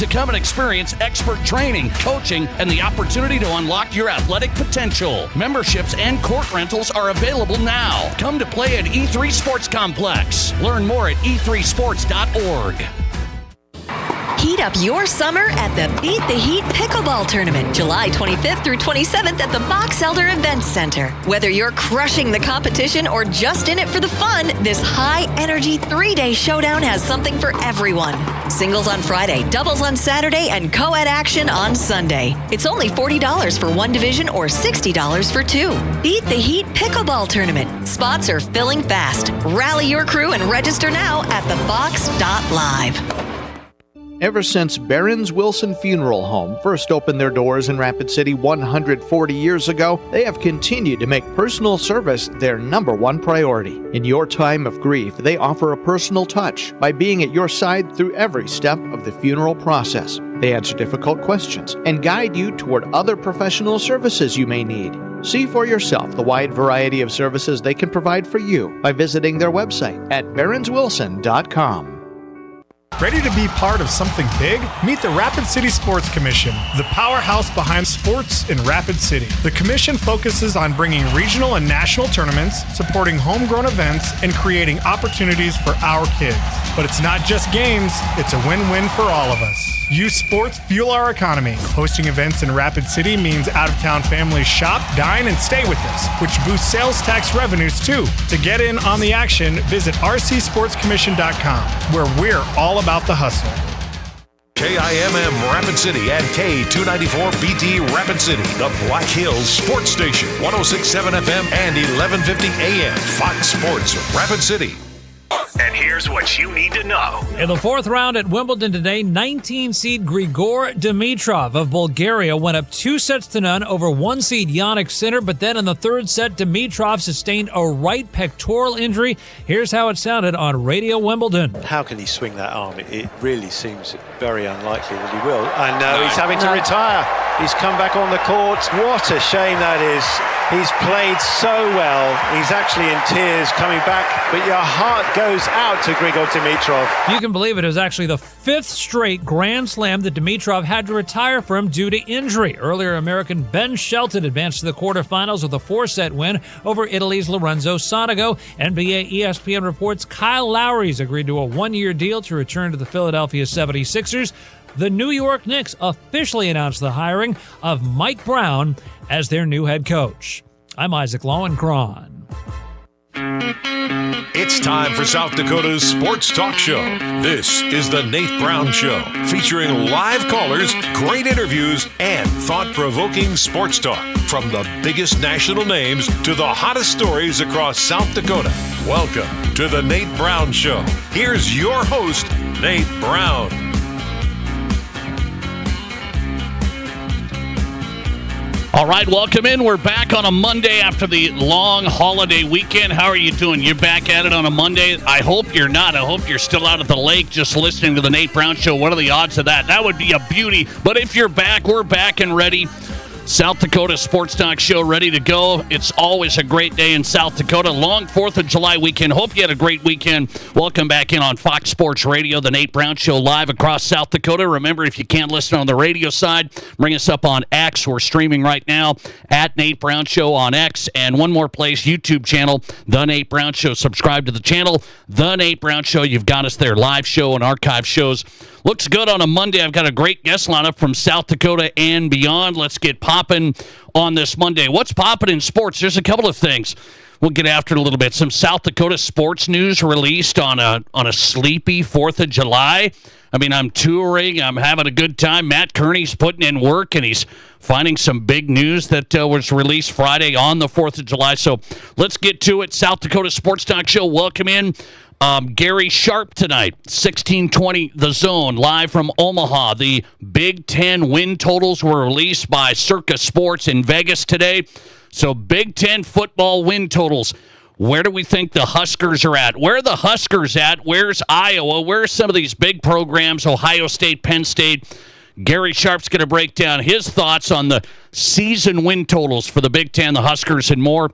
to come and experience expert training, coaching, and the opportunity to unlock your athletic potential. Memberships and court rentals are available now. Come to play at E3 Sports Complex. Learn more at e3sports.org. Heat up your summer at the Beat the Heat Pickleball Tournament, July 25th through 27th at the Box Elder Events Center. Whether you're crushing the competition or just in it for the fun, this high-energy 3-day showdown has something for everyone. Singles on Friday, doubles on Saturday, and co-ed action on Sunday. It's only $40 for one division or $60 for two. Beat the Heat Pickleball Tournament. Spots are filling fast. Rally your crew and register now at thebox.live. Ever since Barron's Wilson Funeral Home first opened their doors in Rapid City 140 years ago, they have continued to make personal service their number one priority. In your time of grief, they offer a personal touch by being at your side through every step of the funeral process. They answer difficult questions and guide you toward other professional services you may need. See for yourself the wide variety of services they can provide for you by visiting their website at barronswilson.com. Ready to be part of something big? Meet the Rapid City Sports Commission, the powerhouse behind sports in Rapid City. The commission focuses on bringing regional and national tournaments, supporting homegrown events, and creating opportunities for our kids. But it's not just games, it's a win-win for all of us. Youth sports fuel our economy. Hosting events in Rapid City means out-of-town families shop, dine, and stay with us, which boosts sales tax revenues too. To get in on the action, visit rcsportscommission.com, where we're all about the hustle. KIMM Rapid City and K294BT Rapid City, the Black Hills Sports Station, 106.7 FM and 1150 AM, Fox Sports Rapid City. And here's what you need to know. In the fourth round at Wimbledon today, 19-seed Grigor Dimitrov of Bulgaria went up 2-0 over 1-seed Yannick Sinner, but then in the third set, Dimitrov sustained a right pectoral injury. Here's how it sounded on Radio Wimbledon. How can he swing that arm? It really seems very unlikely that he will. And he's having to retire. He's come back on the court. What a shame that is. He's played so well. He's actually in tears coming back, but your heart goes out to Grigor Dimitrov. You can believe it was actually the fifth straight Grand Slam that Dimitrov had to retire from due to injury. Earlier, American Ben Shelton advanced to the quarterfinals with a 4-set win over Italy's Lorenzo Sonego. NBA ESPN reports Kyle Lowry's agreed to a one-year deal to return to the Philadelphia 76ers. The New York Knicks officially announced the hiring of Mike Brown as their new head coach. I'm Isaac Lowenkron. It's time for South Dakota's Sports Talk Show. This is the Nate Brown Show, featuring live callers, great interviews, and thought-provoking sports talk. From the biggest national names to the hottest stories across South Dakota. Welcome to the Nate Brown Show. Here's your host, Nate Brown. All right, welcome in. We're back on a Monday after the long holiday weekend. How are you doing? You're back at it on a Monday? I hope you're not. I hope you're still out at the lake just listening to the Nate Brown Show. What are the odds of that? That would be a beauty. But if you're back, we're back and ready. South Dakota Sports Talk Show ready to go. It's always a great day in South Dakota. Long 4th of July weekend. Hope you had a great weekend. Welcome back in on Fox Sports Radio, the Nate Brown Show live across South Dakota. Remember, if you can't listen on the radio side, bring us up on X. We're streaming right now at Nate Brown Show on X. And one more place, YouTube channel, The Nate Brown Show. Subscribe to the channel, The Nate Brown Show. You've got us there, live show and archive shows. Looks good on a Monday. I've got a great guest lineup from South Dakota and beyond. Let's get popping on this Monday. What's popping in sports? There's a couple of things. We'll get after it a little bit. Some South Dakota sports news released on a sleepy 4th of July. I mean, I'm touring. I'm having a good time. Matt Kearney's putting in work, and he's finding some big news that was released Friday on the 4th of July. So let's get to it. South Dakota Sports Talk Show. Welcome in. Gary Sharp tonight, 1620 The Zone, live from Omaha. The Big Ten win totals were released by Circa Sports in Vegas today. So Big Ten football win totals. Where do we think the Huskers are at? Where are the Huskers at? Where's Iowa? Where are some of these big programs, Ohio State, Penn State? Gary Sharp's going to break down his thoughts on the season win totals for the Big Ten, the Huskers, and more.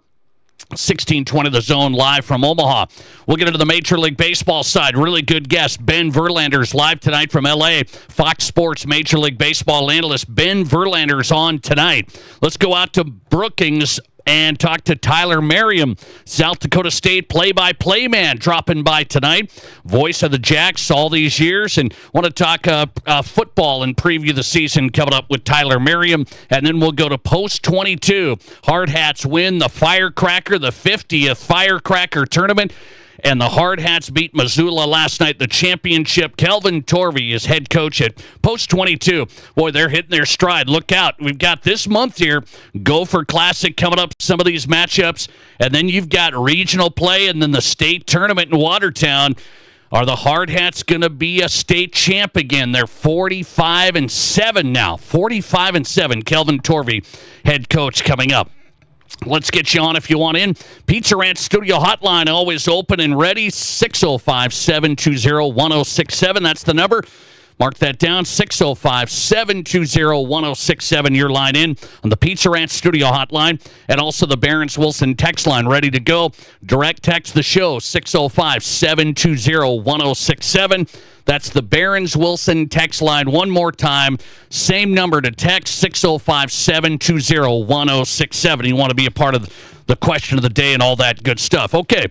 1620 The Zone live from Omaha. We'll get into the Major League Baseball side. Really good guest. Ben Verlander's live tonight from L.A. Fox Sports Major League Baseball analyst Ben Verlander's on tonight. Let's go out to Brookings and talk to Tyler Merriam, South Dakota State play-by-play man, dropping by tonight. Voice of the Jacks all these years, and want to talk football and preview the season coming up with Tyler Merriam. And then we'll go to Post 22. Hard Hats win the Firecracker, the 50th Firecracker tournament. And the Hard Hats beat Missoula last night, the championship. Kelvin Torvey is head coach at Post 22. Boy, they're hitting their stride. Look out. We've got this month here, Gopher Classic coming up, some of these matchups. And then you've got regional play and then the state tournament in Watertown. Are the Hard Hats going to be a state champ again? They're 45-7 now. 45-7. Kelvin Torvey, head coach, coming up. Let's get you on if you want in. Pizza Ranch Studio Hotline, always open and ready. 605-720-1067. That's the number. Mark that down. 605-720-1067. Your line in on the Pizza Ranch Studio Hotline. And also the Barron's Wilson text line ready to go. Direct text the show. 605-720-1067. That's the Barron's Wilson text line. One more time. Same number to text, 605-720-1067. You want to be a part of the question of the day and all that good stuff. Okay.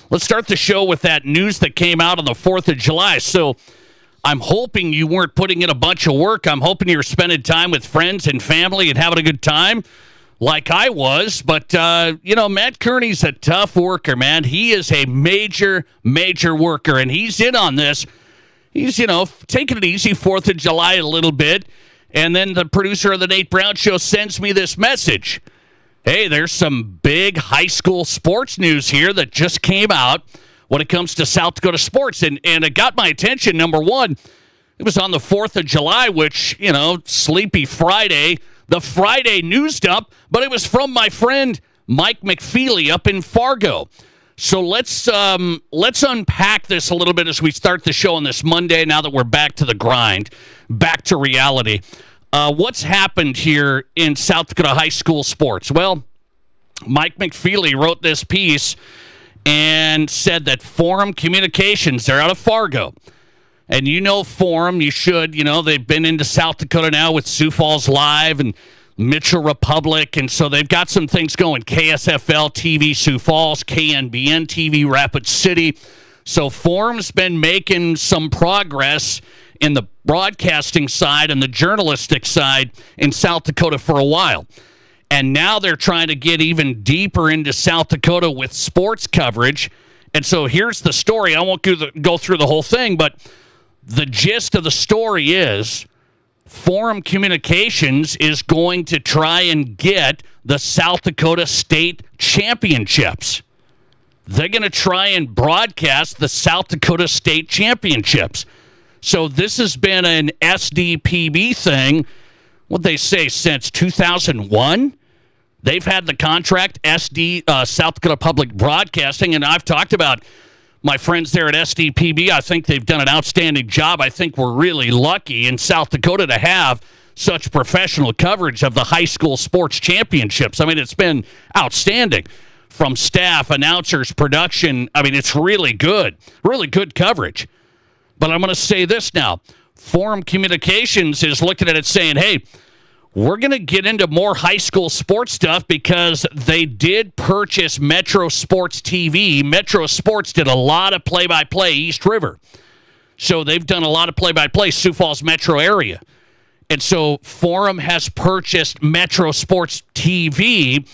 Let's start the show with that news that came out on the 4th of July. So I'm hoping you weren't putting in a bunch of work. I'm hoping you're spending time with friends and family and having a good time like I was. But, Matt Kearney's a tough worker, man. He is a major, major worker, and he's in on this. He's, taking it easy 4th of July a little bit. And then the producer of the Nate Brown Show sends me this message. Hey, there's some big high school sports news here that just came out when it comes to South Dakota sports. And it got my attention. Number one, it was on the 4th of July, which, Sleepy Friday, the Friday news dump, but it was from my friend Mike McFeely up in Fargo. So let's unpack this a little bit as we start the show on this Monday, now that we're back to the grind, back to reality. What's happened here in South Dakota high school sports? Well, Mike McFeely wrote this piece and said that Forum Communications, they're out of Fargo. And Forum, you should, they've been into South Dakota now with Sioux Falls Live and Mitchell Republic. And so they've got some things going. KSFL TV Sioux Falls, KNBN TV Rapid City. So Forum's been making some progress in the broadcasting side and the journalistic side in South Dakota for a while. And now they're trying to get even deeper into South Dakota with sports coverage. And so here's the story. I won't go through the whole thing, but the gist of the story is Forum Communications is going to try and get the South Dakota State Championships. They're going to try and broadcast the South Dakota State Championships. So this has been an SDPB thing, what they say, since 2001. They've had the contract, South Dakota Public Broadcasting, and I've talked about my friends there at SDPB. I think they've done an outstanding job. I think we're really lucky in South Dakota to have such professional coverage of the high school sports championships. I mean, it's been outstanding from staff, announcers, production. I mean, it's really good coverage. But I'm going to say this now. Forum Communications is looking at it saying, hey, we're going to get into more high school sports stuff because they did purchase Metro Sports TV. Metro Sports did a lot of play-by-play East River. So they've done a lot of play-by-play Sioux Falls metro area. And so Forum has purchased Metro Sports TV.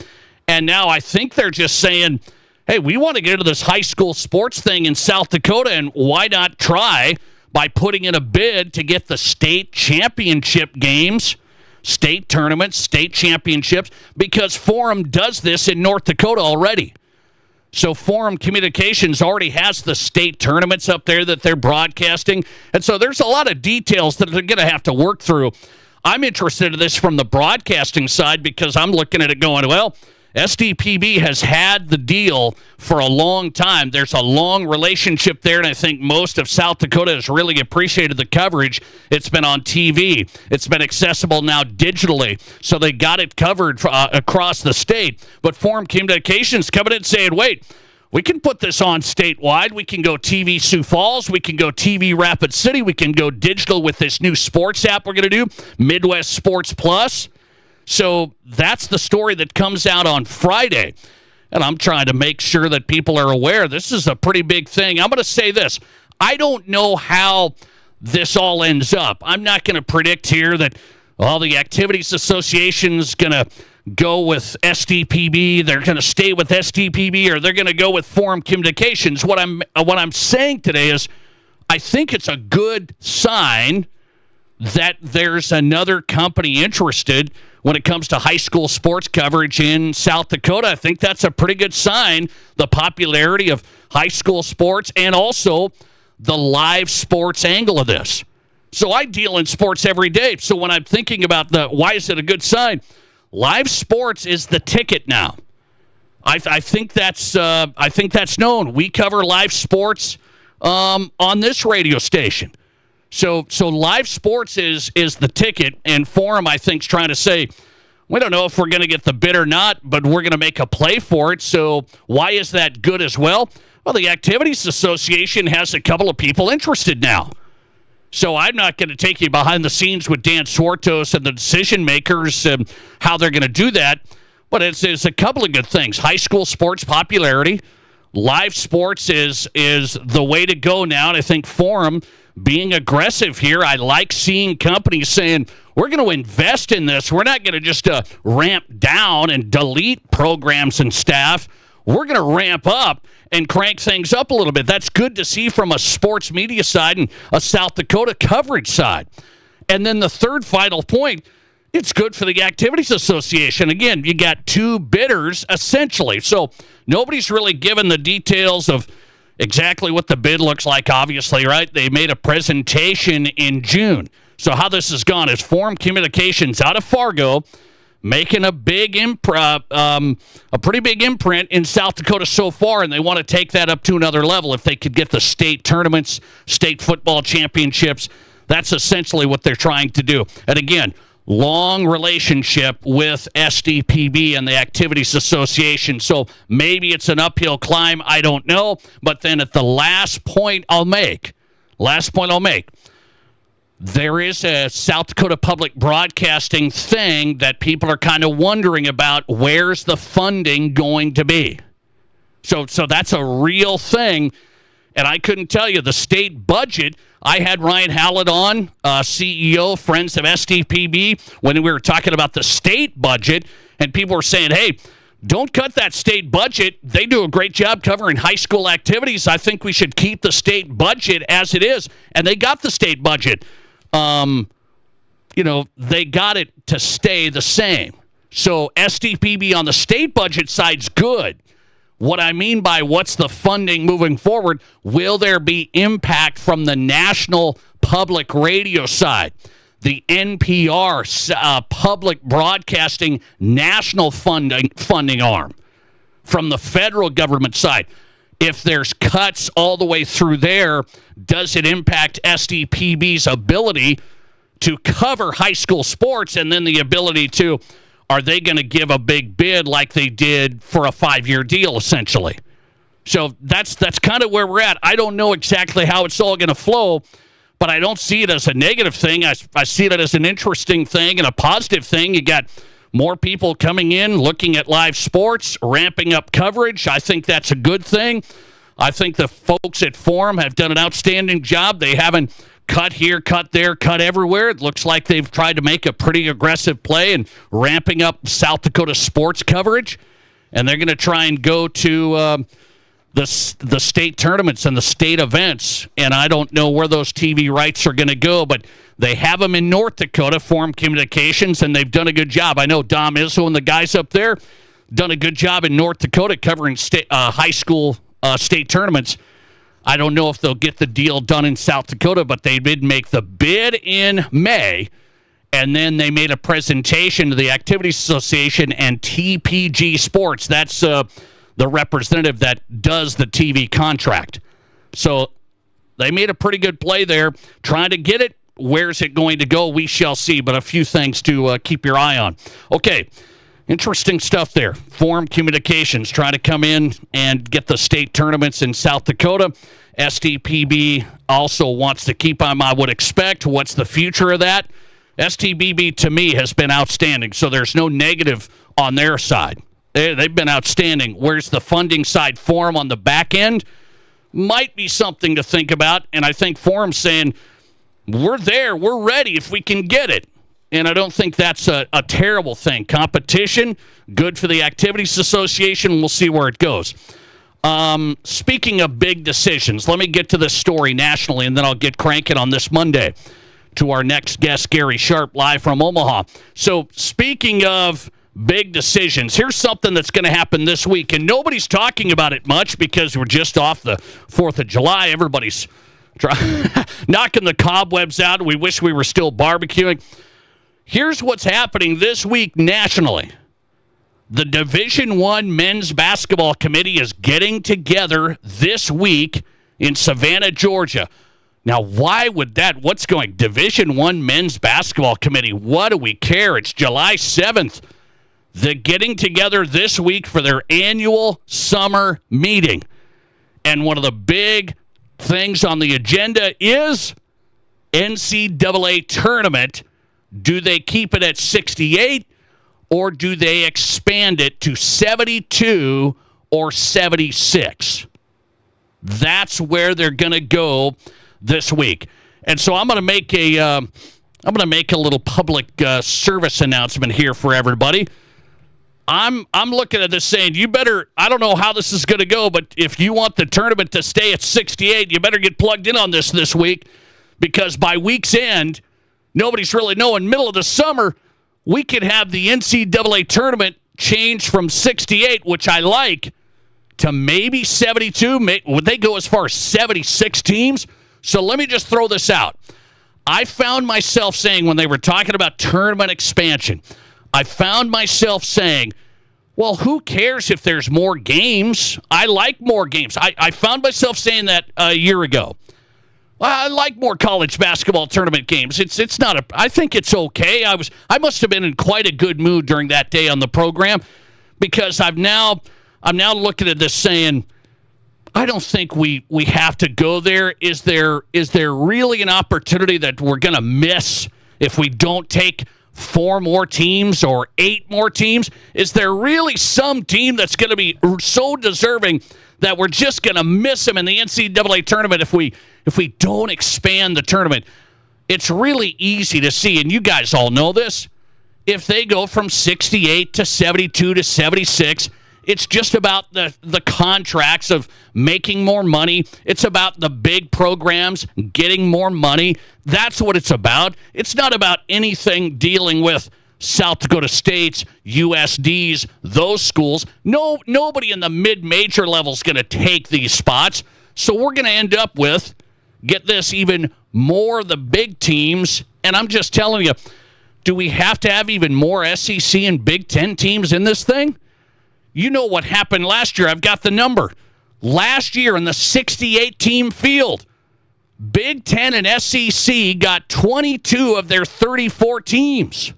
And now I think they're just saying, hey, we want to get into this high school sports thing in South Dakota, and why not try by putting in a bid to get the state championship games, state tournaments, state championships, because Forum does this in North Dakota already. So Forum Communications already has the state tournaments up there that they're broadcasting. And so there's a lot of details that they're going to have to work through. I'm interested in this from the broadcasting side because I'm looking at it going, well, SDPB has had the deal for a long time. There's a long relationship there, and I think most of South Dakota has really appreciated the coverage. It's been on TV. It's been accessible now digitally, so they got it covered across the state. But Forum Communications coming in saying, wait, we can put this on statewide. We can go TV Sioux Falls. We can go TV Rapid City. We can go digital with this new sports app we're going to do, Midwest Sports Plus. So that's the story that comes out on Friday. And I'm trying to make sure that people are aware this is a pretty big thing. I'm going to say this. I don't know how this all ends up. I'm not going to predict here that the Activities Association's going to go with SDPB, they're going to stay with SDPB, or they're going to go with Forum Communications. What I'm saying today is I think it's a good sign that there's another company interested when it comes to high school sports coverage in South Dakota. I think that's a pretty good sign, the popularity of high school sports and also the live sports angle of this. So I deal in sports every day. So when I'm thinking about why is it a good sign, live sports is the ticket now. I think that's known. We cover live sports on this radio station. So live sports is the ticket, and Forum, I think, is trying to say, we don't know if we're going to get the bid or not, but we're going to make a play for it. So why is that good as well? Well, the Activities Association has a couple of people interested now. So I'm not going to take you behind the scenes with Dan Swartos and the decision makers and how they're going to do that, but it's a couple of good things. High school sports popularity, live sports is the way to go now, and I think Forum being aggressive here. I like seeing companies saying, we're going to invest in this. We're not going to just ramp down and delete programs and staff. We're going to ramp up and crank things up a little bit. That's good to see from a sports media side and a South Dakota coverage side. And then the third final point, it's good for the Activities Association. Again, you got two bidders, essentially. So nobody's really given the details of exactly what the bid looks like, obviously, right? They made a presentation in June. So how this has gone is Forum Communications out of Fargo making a big a pretty big imprint in South Dakota so far, and they want to take that up to another level. If they could get the state tournaments, state football championships, that's essentially what they're trying to do. And again, long relationship with SDPB and the Activities Association. So maybe it's an uphill climb. I don't know. But then at the last point I'll make, there is a South Dakota Public Broadcasting thing that people are kind of wondering about. Where's the funding going to be? So that's a real thing. And I couldn't tell you the state budget. I had Ryan Hallett on, CEO, Friends of SDPB, when we were talking about the state budget, and people were saying, hey, don't cut that state budget. They do a great job covering high school activities. I think we should keep the state budget as it is. And they got the state budget. They got it to stay the same. So SDPB on the state budget side's good. What I mean by what's the funding moving forward, will there be impact from the national public radio side? The NPR, public broadcasting national funding arm from the federal government side. If there's cuts all the way through there, does it impact SDPB's ability to cover high school sports, and then the ability to, are they going to give a big bid like they did for a 5-year deal, essentially? So that's kind of where we're at. I don't know exactly how it's all going to flow, but I don't see it as a negative thing. I see it as an interesting thing and a positive thing. You got more people coming in, looking at live sports, ramping up coverage. I think that's a good thing. I think the folks at Forum have done an outstanding job. They haven't cut here, cut there, cut everywhere. It looks like they've tried to make a pretty aggressive play and ramping up South Dakota sports coverage. And they're going to try and go to the state tournaments and the state events. And I don't know where those TV rights are going to go, but they have them in North Dakota, Forum Communications, and they've done a good job. I know Dom Izzo and the guys up there done a good job in North Dakota covering high school state tournaments. I don't know if they'll get the deal done in South Dakota, but they did make the bid in May, And then they made a presentation to the Activities Association and TPG Sports. That's the representative that does the TV contract. So they made a pretty good play there, trying to get it. Where's it going to go? We shall see, but a few things to keep your eye on. Okay, interesting stuff there. Forum Communications trying to come in and get the state tournaments in South Dakota. STPB also wants to keep them, I would expect. What's the future of that? STBB, to me, has been outstanding, so there's no negative on their side. They've been outstanding. Where's the funding side for them on the back end? Might be something to think about, and I think Forum's saying, we're there, we're ready if we can get it. And I don't think that's a terrible thing. Competition, good for the Activities Association. We'll see where it goes. Speaking of big decisions, let me get to this story nationally, and then I'll get cranking on this Monday to our next guest, Gary Sharp, live from Omaha. So speaking of big decisions, here's something that's going to happen this week, and nobody's talking about it much because we're just off the 4th of July. Everybody's knocking the cobwebs out. We wish we were still barbecuing. Here's what's happening this week nationally. The Division I Men's Basketball Committee is getting together this week in Savannah, Georgia. Now, why would that? What's going? Division I Men's Basketball Committee. What do we care? It's July 7th. They're getting together this week for their annual summer meeting. And one of the big things on the agenda is NCAA tournament. Do they keep it at 68 or do they expand it to 72 or 76? That's where they're going to go this week. And so I'm going to make a little public service announcement here for everybody. I'm looking at this saying, you better, I don't know how this is going to go, but if you want the tournament to stay at 68, you better get plugged in on this week, because by week's end, nobody's really knowing. Middle of the summer, we could have the NCAA tournament change from 68, which I like, to maybe 72. Would they go as far as 76 teams? So let me just throw this out. I found myself saying, when they were talking about tournament expansion, I found myself saying, well, who cares if there's more games? I like more games. I found myself saying that a year ago. I like more college basketball tournament games. It's not I think it's okay. I must have been in quite a good mood during that day on the program, because I'm now looking at this saying, I don't think we have to go there. Is there really an opportunity that we're going to miss if we don't take 4 more teams or 8 more teams? Is there really some team that's going to be so deserving that we're just going to miss them in the NCAA tournament if we don't expand the tournament? It's really easy to see, and you guys all know this. If they go from 68 to 72 to 76, it's just about the contracts of making more money. It's about the big programs getting more money. That's what it's about. It's not about anything dealing with South Dakota States, USDs, those schools. Nobody in the mid-major level is going to take these spots. So we're going to end up with, get this, even more of the big teams. And I'm just telling you, do we have to have even more SEC and Big Ten teams in this thing? You know what happened last year. I've got the number. Last year in the 68-team field, Big Ten and SEC got 22 of their 34 teams.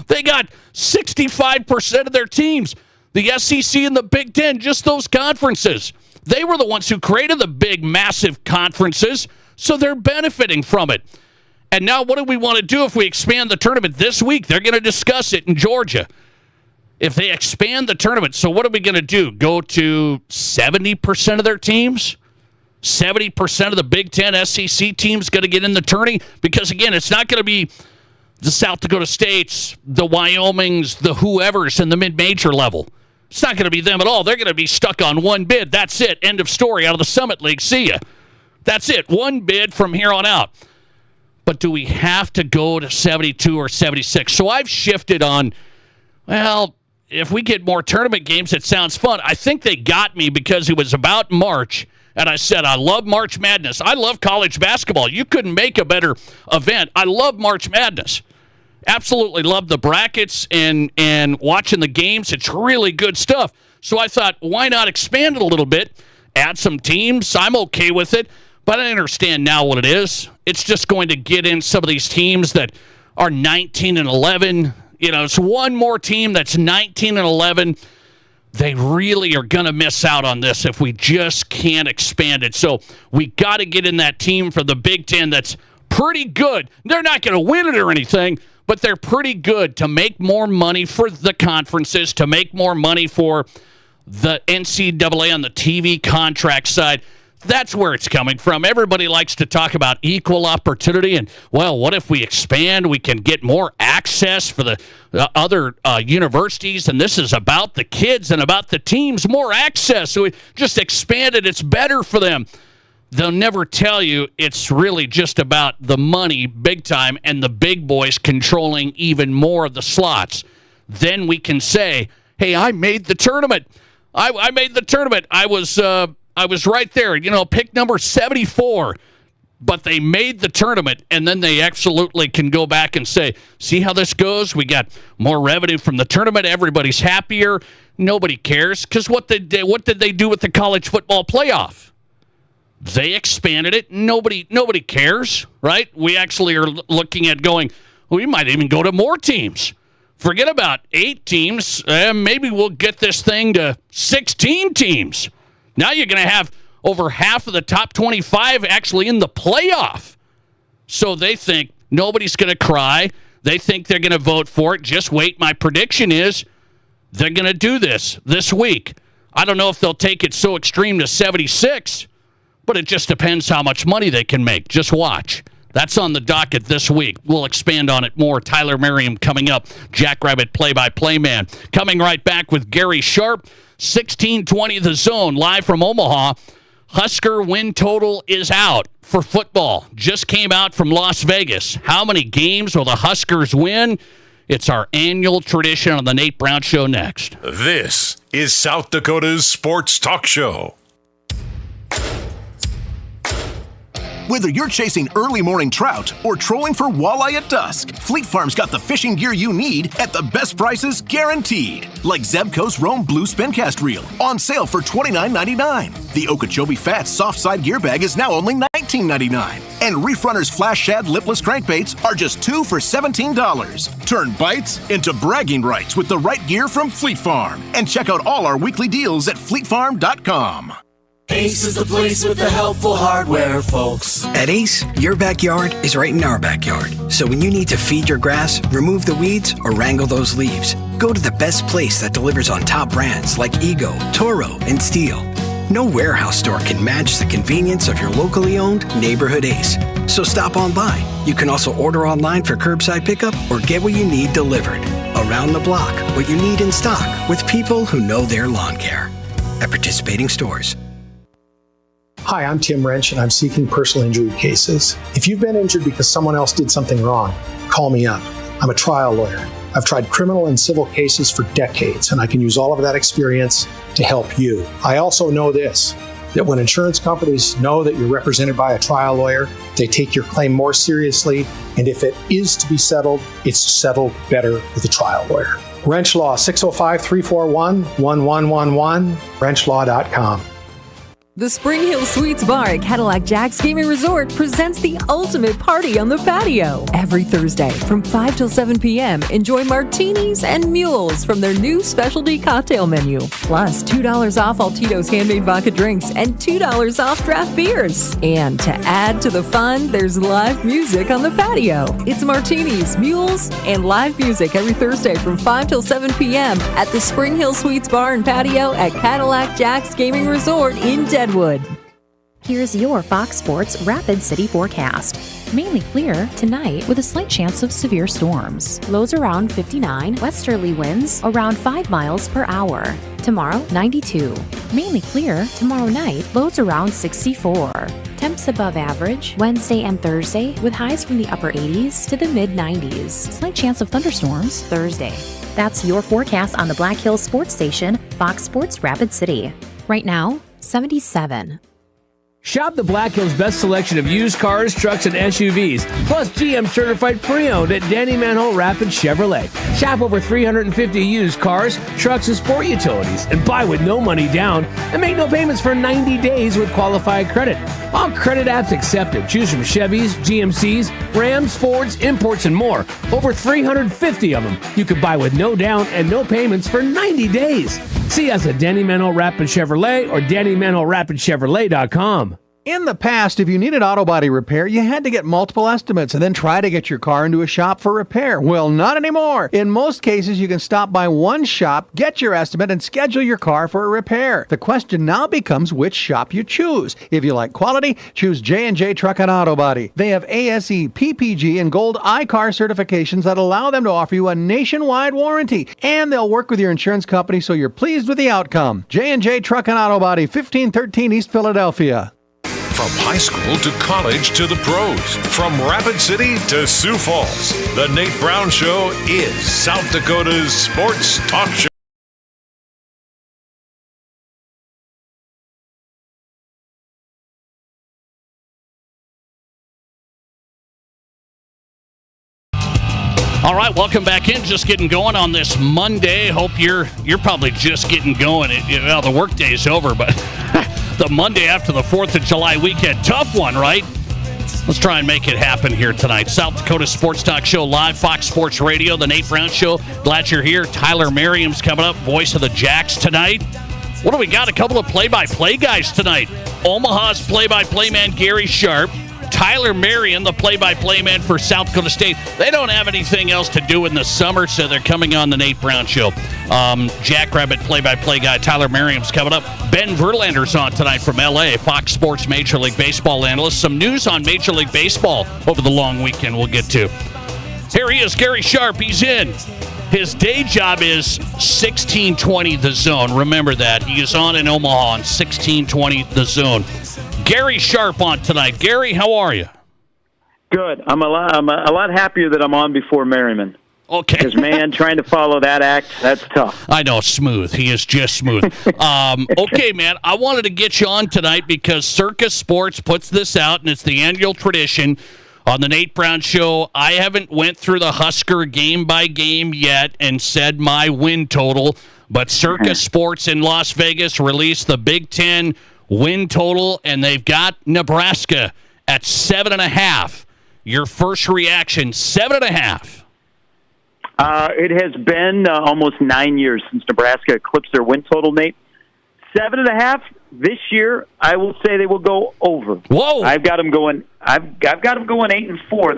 They got 65% of their teams. The SEC and the Big Ten, just those conferences. They were the ones who created the big, massive conferences, so they're benefiting from it. And now what do we want to do if we expand the tournament this week? They're going to discuss it in Georgia. If they expand the tournament, so what are we going to do? Go to 70% of their teams? 70% of the Big Ten SEC teams going to get in the tourney? Because, again, it's not going to be the South Dakota States, the Wyomings, the whoever's in the mid-major level. It's not going to be them at all. They're going to be stuck on one bid. That's it. End of story. Out of the Summit League. See ya. That's it. One bid from here on out. But do we have to go to 72 or 76? So I've shifted on, well, if we get more tournament games, it sounds fun. I think they got me because it was about March, and I said, I love March Madness. I love college basketball. You couldn't make a better event. I love March Madness. Absolutely love the brackets and watching the games. It's really good stuff. So I thought, why not expand it a little bit, add some teams? I'm okay with it, but I understand now what it is. It's just going to get in some of these teams that are 19-11. It's one more team that's 19-11. They really are going to miss out on this if we just can't expand it. So we got to get in that team for the Big Ten that's pretty good. They're not going to win it or anything, but they're pretty good to make more money for the conferences, to make more money for the NCAA on the TV contract side. That's where it's coming from. Everybody likes to talk about equal opportunity and, well, what if we expand? We can get more access for the other universities, and this is about the kids and about the teams, more access. So we just expanded. It's better for them. They'll never tell you it's really just about the money big time and the big boys controlling even more of the slots. Then we can say, hey, I made the tournament. I made the tournament. I was right there, pick number 74. But they made the tournament, and then they absolutely can go back and say, see how this goes? We got more revenue from the tournament. Everybody's happier. Nobody cares. Because what did they do with the college football playoff? They expanded it. Nobody cares, right? We actually are looking at going, we might even go to more teams. Forget about 8 teams. Maybe we'll get this thing to 16 teams. Now you're going to have over half of the top 25 actually in the playoff. So they think nobody's going to cry. They think they're going to vote for it. Just wait. My prediction is they're going to do this week. I don't know if they'll take it so extreme to 76, but it just depends how much money they can make. Just watch. That's on the docket this week. We'll expand on it more. Tyler Merriam coming up. Jackrabbit play-by-play man. Coming right back with Gary Sharp. 1620 The Zone, live from Omaha. Husker win total is out for football. Just came out from Las Vegas. How many games will the Huskers win? It's our annual tradition on the Nate Brown Show next. This is South Dakota's Sports Talk Show. Whether you're chasing early morning trout or trolling for walleye at dusk, Fleet Farm's got the fishing gear you need at the best prices guaranteed. Like Zebco's Rome Blue Spin Cast Reel, on sale for $29.99. The Okeechobee Fat Soft Side Gear Bag is now only $19.99. And Reef Runner's Flash Shad Lipless Crankbaits are just 2 for $17. Turn bites into bragging rights with the right gear from Fleet Farm. And check out all our weekly deals at fleetfarm.com. Ace is the place with the helpful hardware, folks. At Ace, your backyard is right in our backyard. So when you need to feed your grass, remove the weeds, or wrangle those leaves, go to the best place that delivers on top brands like Ego, Toro, and Steel. No warehouse store can match the convenience of your locally owned neighborhood Ace. So stop on by. You can also order online for curbside pickup or get what you need delivered. Around the block, what you need in stock with people who know their lawn care. At participating stores. Hi, I'm Tim Wrench, and I'm seeking personal injury cases. If you've been injured because someone else did something wrong, call me up. I'm a trial lawyer. I've tried criminal and civil cases for decades, and I can use all of that experience to help you. I also know this, that when insurance companies know that you're represented by a trial lawyer, they take your claim more seriously, and if it is to be settled, it's settled better with a trial lawyer. Wrench Law, 605-341-1111, wrenchlaw.com. The Spring Hill Suites Bar at Cadillac Jack's Gaming Resort presents the ultimate party on the patio. Every Thursday from 5 till 7 p.m., enjoy martinis and mules from their new specialty cocktail menu. Plus, $2 off all Tito's handmade vodka drinks and $2 off draft beers. And to add to the fun, there's live music on the patio. It's martinis, mules, and live music every Thursday from 5 till 7 p.m. at the Spring Hill Suites Bar and Patio at Cadillac Jack's Gaming Resort in Deadwood. Here's your Fox Sports Rapid City forecast. Mainly clear tonight with a slight chance of severe storms. Lows around 59, westerly winds around 5 miles per hour. Tomorrow, 92. Mainly clear tomorrow night, lows around 64. Temps above average Wednesday and Thursday with highs from the upper 80s to the mid 90s. Slight chance of thunderstorms Thursday. That's your forecast on the Black Hills Sports Station, Fox Sports Rapid City. Right now, 77. Shop the Black Hills' best selection of used cars, trucks, and SUVs, plus GM certified pre-owned at Danny Manhole Rapids Chevrolet. Shop over 350 used cars, trucks, and sport utilities, and buy with no money down, and make no payments for 90 days with qualified credit. All credit apps accepted. Choose from Chevys, GMCs, Rams, Fords, imports, and more. Over 350 of them. You can buy with no down and no payments for 90 days. See us at Danny Manhole Rapids Chevrolet or DannyManholeRapidChevrolet.com. In the past, if you needed auto body repair, you had to get multiple estimates and then try to get your car into a shop for repair. Well, not anymore. In most cases, you can stop by one shop, get your estimate, and schedule your car for a repair. The question now becomes which shop you choose. If you like quality, choose J&J Truck and Auto Body. They have ASE, PPG, and Gold iCar certifications that allow them to offer you a nationwide warranty. And they'll work with your insurance company so you're pleased with the outcome. J&J Truck and Auto Body, 1513 East Philadelphia. From high school to college to the pros, from Rapid City to Sioux Falls, the Nate Brown Show is South Dakota's sports talk show. All right, welcome back in. Just getting going on this Monday. Hope you're probably just getting going. The work day is over, but the Monday after the 4th of July weekend. Tough one, right? Let's try and make it happen here tonight. South Dakota Sports Talk Show live, Fox Sports Radio, the Nate Brown Show. Glad you're here. Tyler Merriam's coming up, voice of the Jacks tonight. What do we got? A couple of play-by-play guys tonight. Omaha's play-by-play man, Gary Sharp. Tyler Merriam, the play-by-play man for South Dakota State. They don't have anything else to do in the summer, so they're coming on the Nate Brown Show. Jackrabbit play-by-play guy Tyler Merriam's coming up. Ben Verlander's on tonight from L.A., Fox Sports Major League Baseball analyst. Some news on Major League Baseball over the long weekend we'll get to. Here he is, Gary Sharp. He's in. His day job is 1620 The Zone. Remember that. He is on in Omaha on 1620 The Zone. Gary Sharp on tonight. Gary, how are you? Good. I'm a lot happier that I'm on before Merriman. Okay. Because, man, trying to follow that act, that's tough. I know, smooth. He is just smooth. Okay, man, I wanted to get you on tonight because Circus Sports puts this out, and it's the annual tradition on the Nate Brown Show. I haven't went through the Husker game by game yet and said my win total, but Circus Sports in Las Vegas released the Big Ten win total, and they've got Nebraska at 7.5. Your first reaction, 7.5. It has been almost 9 years since Nebraska eclipsed their win total, Nate. 7.5 this year. I will say they will go over. Whoa! I've got them going. I've got them going 8-4.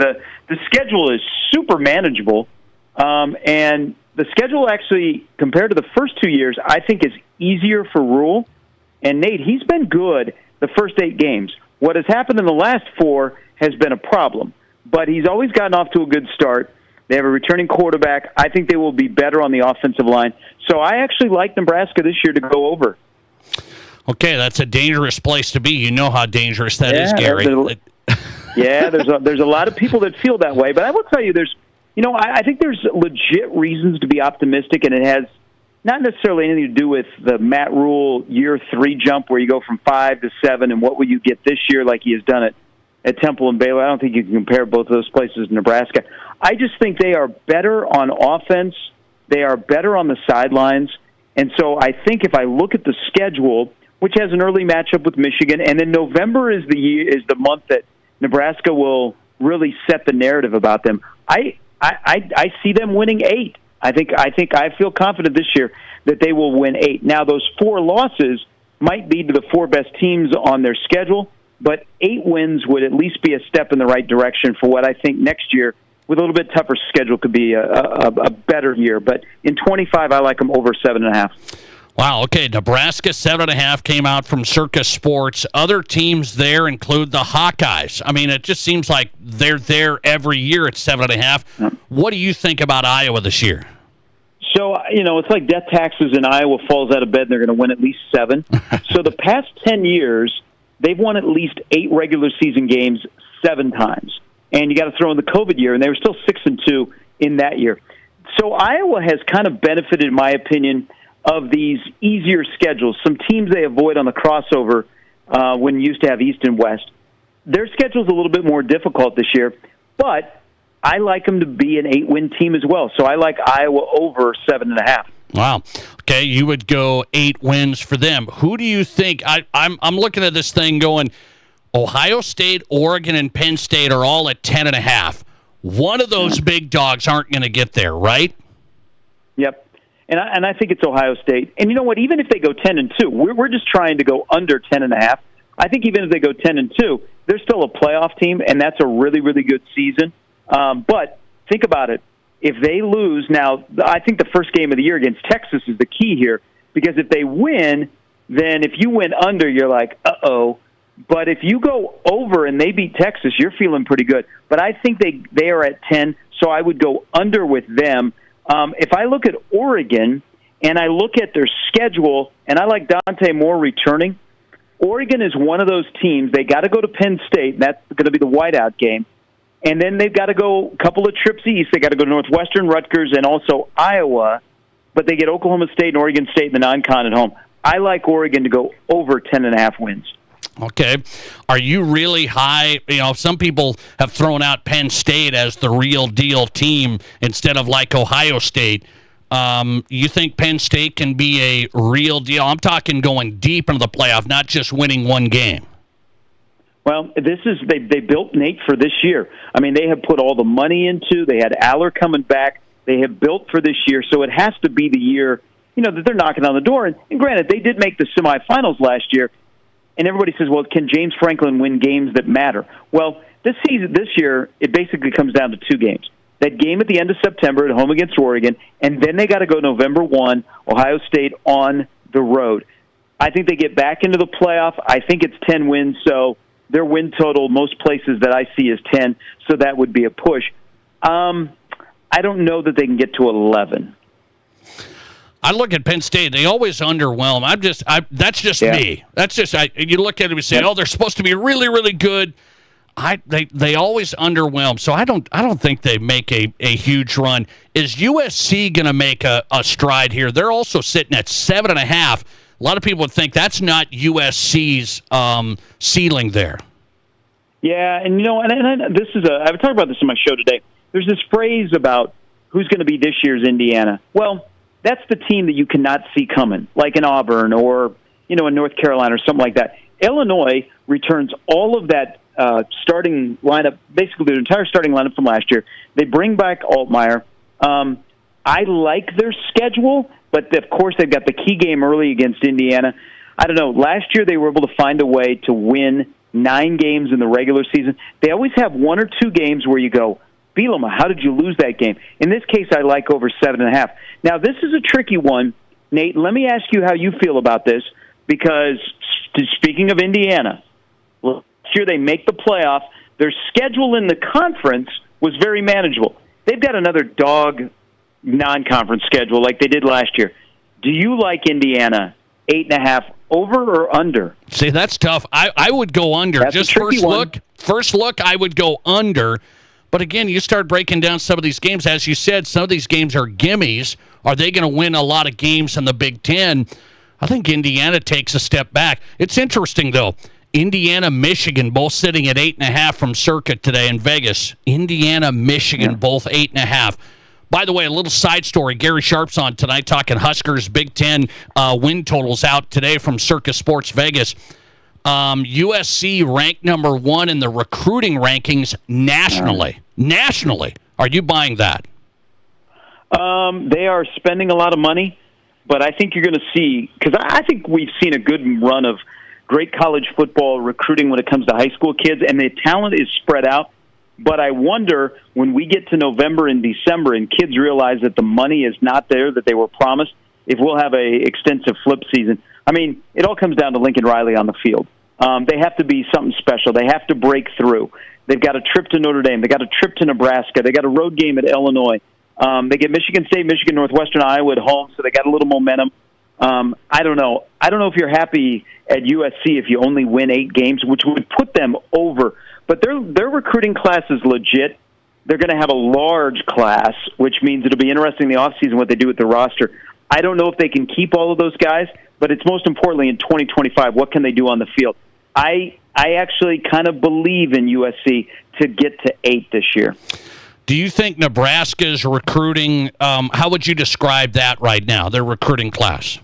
The schedule is super manageable, and the schedule actually compared to the first 2 years, I think is easier for Rule. And Nate, he's been good the first 8 games. What has happened in the last 4 has been a problem. But he's always gotten off to a good start. They have a returning quarterback. I think they will be better on the offensive line. So I actually like Nebraska this year to go over. Okay, that's a dangerous place to be. You know how dangerous that is, Gary. There's a lot of people that feel that way. But I will tell you, I think there's legit reasons to be optimistic, and it has not necessarily anything to do with the Matt Rule year 3 jump where you go from 5 to 7 and what will you get this year like he has done it at Temple and Baylor. I don't think you can compare both of those places to Nebraska. I just think they are better on offense. They are better on the sidelines. And so I think if I look at the schedule, which has an early matchup with Michigan, and then November is the month that Nebraska will really set the narrative about them. I see them winning 8. I feel confident this year that they will win 8. Now, those 4 losses might be to the 4 best teams on their schedule, but 8 wins would at least be a step in the right direction for what I think next year, with a little bit tougher schedule, could be a better year. But in 25, I like them over 7.5. Wow, okay, Nebraska 7.5 came out from Circus Sports. Other teams there include the Hawkeyes. I mean, it just seems like they're there every year at 7.5. What do you think about Iowa this year? So, it's like death taxes in Iowa falls out of bed and they're going to win at least 7. So the past 10 years, they've won at least 8 regular season games 7 times. And you got to throw in the COVID year, and they were still 6-2 in that year. So Iowa has kind of benefited, in my opinion, of these easier schedules. Some teams they avoid on the crossover when you used to have East and West. Their schedule's a little bit more difficult this year, but I like them to be an 8-win team as well. So I like Iowa over 7.5. Wow. Okay, you would go 8 wins for them. Who do you think? I'm looking at this thing going, Ohio State, Oregon, and Penn State are all at 10.5. One of those big dogs aren't going to get there, right? Yep. And I think it's Ohio State. And you know what? Even if they go 10-2, we're just trying to go under 10.5. I think even if they go 10-2, they're still a playoff team, and that's a really, really good season. But think about it. If they lose, now, I think the first game of the year against Texas is the key here, because if they win, then if you went under, you're like, uh-oh. But if you go over and they beat Texas, you're feeling pretty good. But I think they are at 10, so I would go under with them. If I look at Oregon and I look at their schedule, and I like Dante Moore returning, Oregon is one of those teams. They got to go to Penn State, and that's going to be the whiteout game. And then they've got to go a couple of trips east. They got to go to Northwestern, Rutgers, and also Iowa. But they get Oklahoma State and Oregon State in the non-con at home. I like Oregon to go over 10.5 wins. Okay. Are you really high? You know, some people have thrown out Penn State as the real deal team instead of like Ohio State. You think Penn State can be a real deal? I'm talking going deep into the playoff, not just winning one game. Well, they built Nate for this year. I mean, they have put all the money into. They had Aller coming back. They have built for this year, so it has to be the year, that they're knocking on the door. And granted, they did make the semifinals last year, and everybody says, well, can James Franklin win games that matter? Well, this year, it basically comes down to 2 games. That game at the end of September at home against Oregon, and then they got to go November 1, Ohio State on the road. I think they get back into the playoff. I think it's 10 wins, so their win total, most places that I see, is 10, so that would be a push. I don't know that they can get to 11. I look at Penn State; they always underwhelm. That's just me. That's just you look at them and say, "Oh, they're supposed to be really, really good." They always underwhelm. So I don't think they make a huge run. Is USC going to make a stride here? They're also sitting at 7.5. A lot of people would think that's not USC's ceiling there. Yeah, and this is I've talked about this in my show today. There's this phrase about who's going to be this year's Indiana. Well, that's the team that you cannot see coming, like in Auburn or in North Carolina or something like that. Illinois returns all of that starting lineup, basically their entire starting lineup from last year. They bring back Altmaier. I like their schedule, but of course they've got the key game early against Indiana. I don't know. Last year they were able to find a way to win 9 games in the regular season. They always have 1 or 2 games where you go, Bielema, how did you lose that game? In this case, I like over 7.5. Now, this is a tricky one. Nate, let me ask you how you feel about this, because speaking of Indiana, last year they make the playoff. Their schedule in the conference was very manageable. They've got another dog non-conference schedule like they did last year. Do you like Indiana 8.5 over or under? See, that's tough. I would go under. That's just a tricky first look, I would go under. But again, you start breaking down some of these games. As you said, some of these games are gimmies. Are they going to win a lot of games in the Big Ten? I think Indiana takes a step back. It's interesting, though. Indiana, Michigan, both sitting at 8.5 from Circuit today in Vegas. Indiana, Michigan, both 8.5. By the way, a little side story. Gary Sharp's on tonight talking Huskers Big Ten win totals out today from Circus Sports Vegas. USC ranked number 1 in the recruiting rankings nationally. Nationally. Are you buying that? They are spending a lot of money, but I think you're going to see, because I think we've seen a good run of great college football recruiting when it comes to high school kids, and the talent is spread out. But I wonder when we get to November and December and kids realize that the money is not there that they were promised, if we'll have a extensive flip season. I mean, it all comes down to Lincoln Riley on the field. They have to be something special. They have to break through. They've got a trip to Notre Dame. They got a trip to Nebraska. They got a road game at Illinois. They get Michigan State, Michigan, Northwestern, Iowa at home, so they got a little momentum. I don't know. I don't know if you're happy at USC if you only win 8 games, which would put them over. But their recruiting class is legit. They're going to have a large class, which means it'll be interesting in the offseason what they do with the roster. I don't know if they can keep all of those guys, but it's most importantly in 2025, what can they do on the field? I actually kind of believe in USC to get to 8 this year. Do you think Nebraska's recruiting, how would you describe that right now, their recruiting class?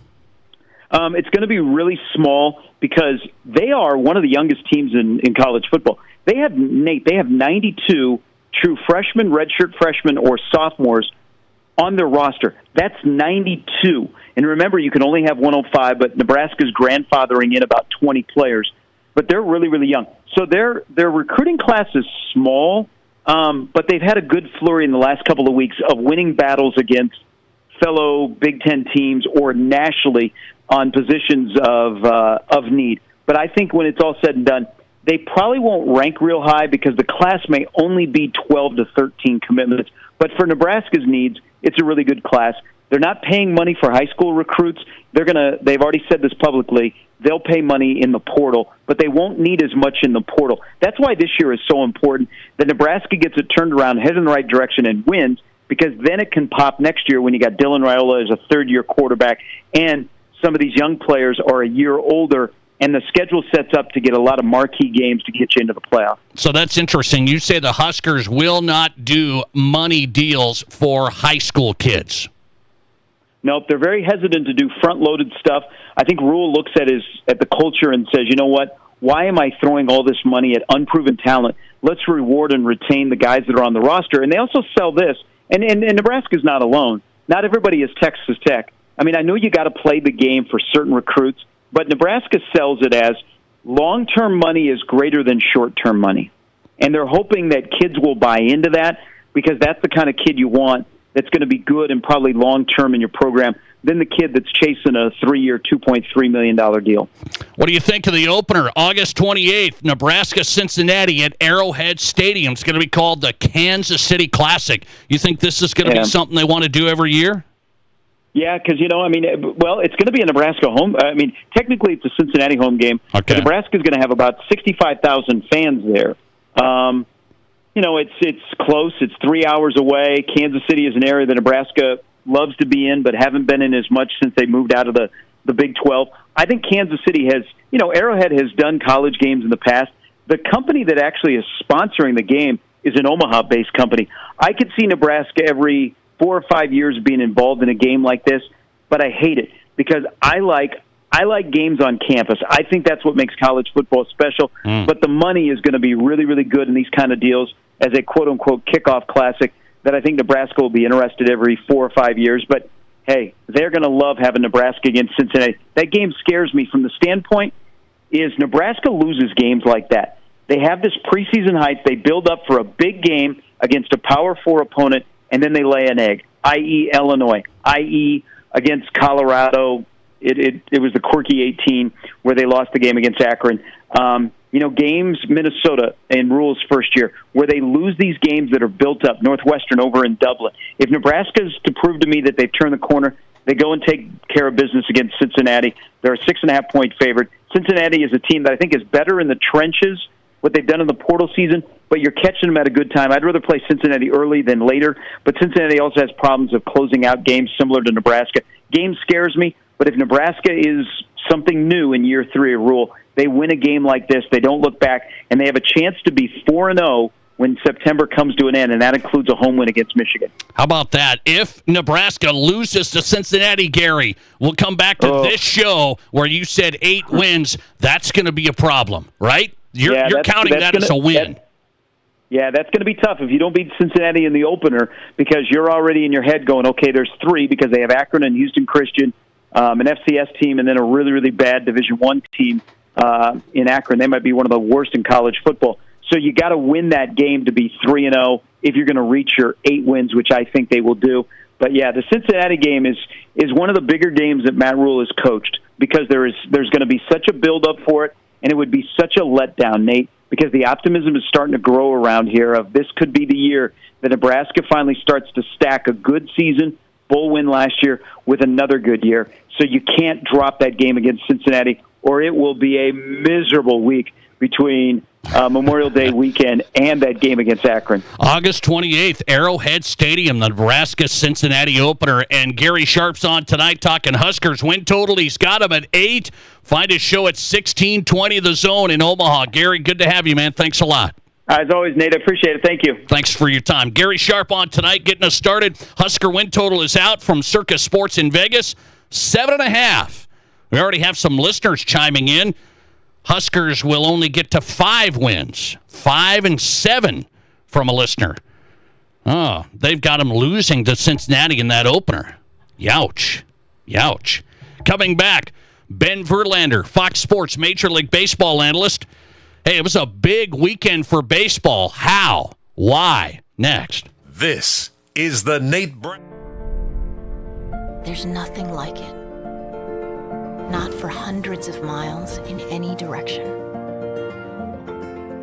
It's going to be really small because they are one of the youngest teams in college football. They have 92 true freshmen, redshirt freshmen, or sophomores on their roster. That's 92. And remember, you can only have 105, but Nebraska's grandfathering in about 20 players. But they're really, really young. So their recruiting class is small, but they've had a good flurry in the last couple of weeks of winning battles against fellow Big Ten teams or nationally on positions of need. But I think when it's all said and done, they probably won't rank real high because the class may only be 12 to 13 commitments. But for Nebraska's needs, it's a really good class. They're not paying money for high school recruits. They've already said this publicly. They'll pay money in the portal, but they won't need as much in the portal. That's why this year is so important that Nebraska gets it turned around, heads in the right direction, and wins, because then it can pop next year when you got Dylan Raiola as a third-year quarterback, and some of these young players are a year older, and the schedule sets up to get a lot of marquee games to get you into the playoff. So that's interesting. You say the Huskers will not do money deals for high school kids. Nope, they're very hesitant to do front-loaded stuff. I think Rule looks at the culture and says, you know what, why am I throwing all this money at unproven talent? Let's reward and retain the guys that are on the roster. And they also sell this, and Nebraska's not alone. Not everybody is Texas Tech. I mean, I know you got to play the game for certain recruits, but Nebraska sells it as long-term money is greater than short-term money. And they're hoping that kids will buy into that because that's the kind of kid you want that's going to be good and probably long-term in your program than the kid that's chasing a 3-year, $2.3 million deal. What do you think of the opener, August 28th, Nebraska-Cincinnati at Arrowhead Stadium? It's going to be called the Kansas City Classic. You think this is going to be something they want to do every year? Yeah, because, it's going to be a Nebraska home. Technically it's a Cincinnati home game. Okay. Nebraska's going to have about 65,000 fans there. It's close. It's 3 hours away. Kansas City is an area that Nebraska loves to be in, but haven't been in as much since they moved out of the Big 12. I think Kansas City has, Arrowhead has done college games in the past. The company that actually is sponsoring the game is an Omaha-based company. I could see Nebraska every 4 or 5 years being involved in a game like this, but I hate it because I like games on campus. I think that's what makes college football special, but the money is going to be really, really good in these kind of deals as a quote-unquote kickoff classic that I think Nebraska will be interested every 4 or 5 years. But, hey, they're going to love having Nebraska against Cincinnati. That game scares me from the standpoint is Nebraska loses games like that. They have this preseason hype. They build up for a big game against a Power 4 opponent, and then they lay an egg, i.e. Illinois, i.e. against Colorado. It was the quirky 18 where they lost the game against Akron. Games, Minnesota in Rule's first year, where they lose these games that are built up, Northwestern over in Dublin. If Nebraska's to prove to me that they've turned the corner, they go and take care of business against Cincinnati. They're a 6.5-point favorite. Cincinnati is a team that I think is better in the trenches, what they've done in the portal season, but you're catching them at a good time. I'd rather play Cincinnati early than later, but Cincinnati also has problems of closing out games similar to Nebraska. Game scares me, but if Nebraska is something new in year 3 of Rule, they win a game like this, they don't look back, and they have a chance to be 4-0 when September comes to an end, and that includes a home win against Michigan. How about that? If Nebraska loses to Cincinnati, Gary, we'll come back to this show where you said 8 wins. That's going to be a problem, right? You're counting that as a win. That's going to be tough if you don't beat Cincinnati in the opener because you're already in your head going, okay, there's 3 because they have Akron and Houston Christian, an FCS team, and then a really, really bad Division I team in Akron. They might be one of the worst in college football. So you got to win that game to be 3-0 if you're going to reach your 8 wins, which I think they will do. But yeah, the Cincinnati game is one of the bigger games that Matt Rule has coached because there's going to be such a build-up for it, and it would be such a letdown, Nate, because the optimism is starting to grow around here of this could be the year that Nebraska finally starts to stack a good season, bowl win last year, with another good year. So you can't drop that game against Cincinnati, or it will be a miserable week between Memorial Day weekend and that game against Akron. August 28th, Arrowhead Stadium, the Nebraska-Cincinnati opener. And Gary Sharp's on tonight talking Huskers win total. He's got them at 8. Find his show at 1620 The Zone in Omaha. Gary, good to have you, man. Thanks a lot. As always, Nate, I appreciate it. Thank you. Thanks for your time. Gary Sharp on tonight, getting us started. Husker win total is out from Circus Sports in Vegas, 7.5. We already have some listeners chiming in. Huskers will only get to 5 wins, 5 and 7 from a listener. Oh, they've got them losing to Cincinnati in that opener. Youch. Youch. Coming back, Ben Verlander, Fox Sports Major League Baseball analyst. Hey, it was a big weekend for baseball. How? Why? Next. This is the Nate Brown. There's nothing like it. Not for hundreds of miles in any direction.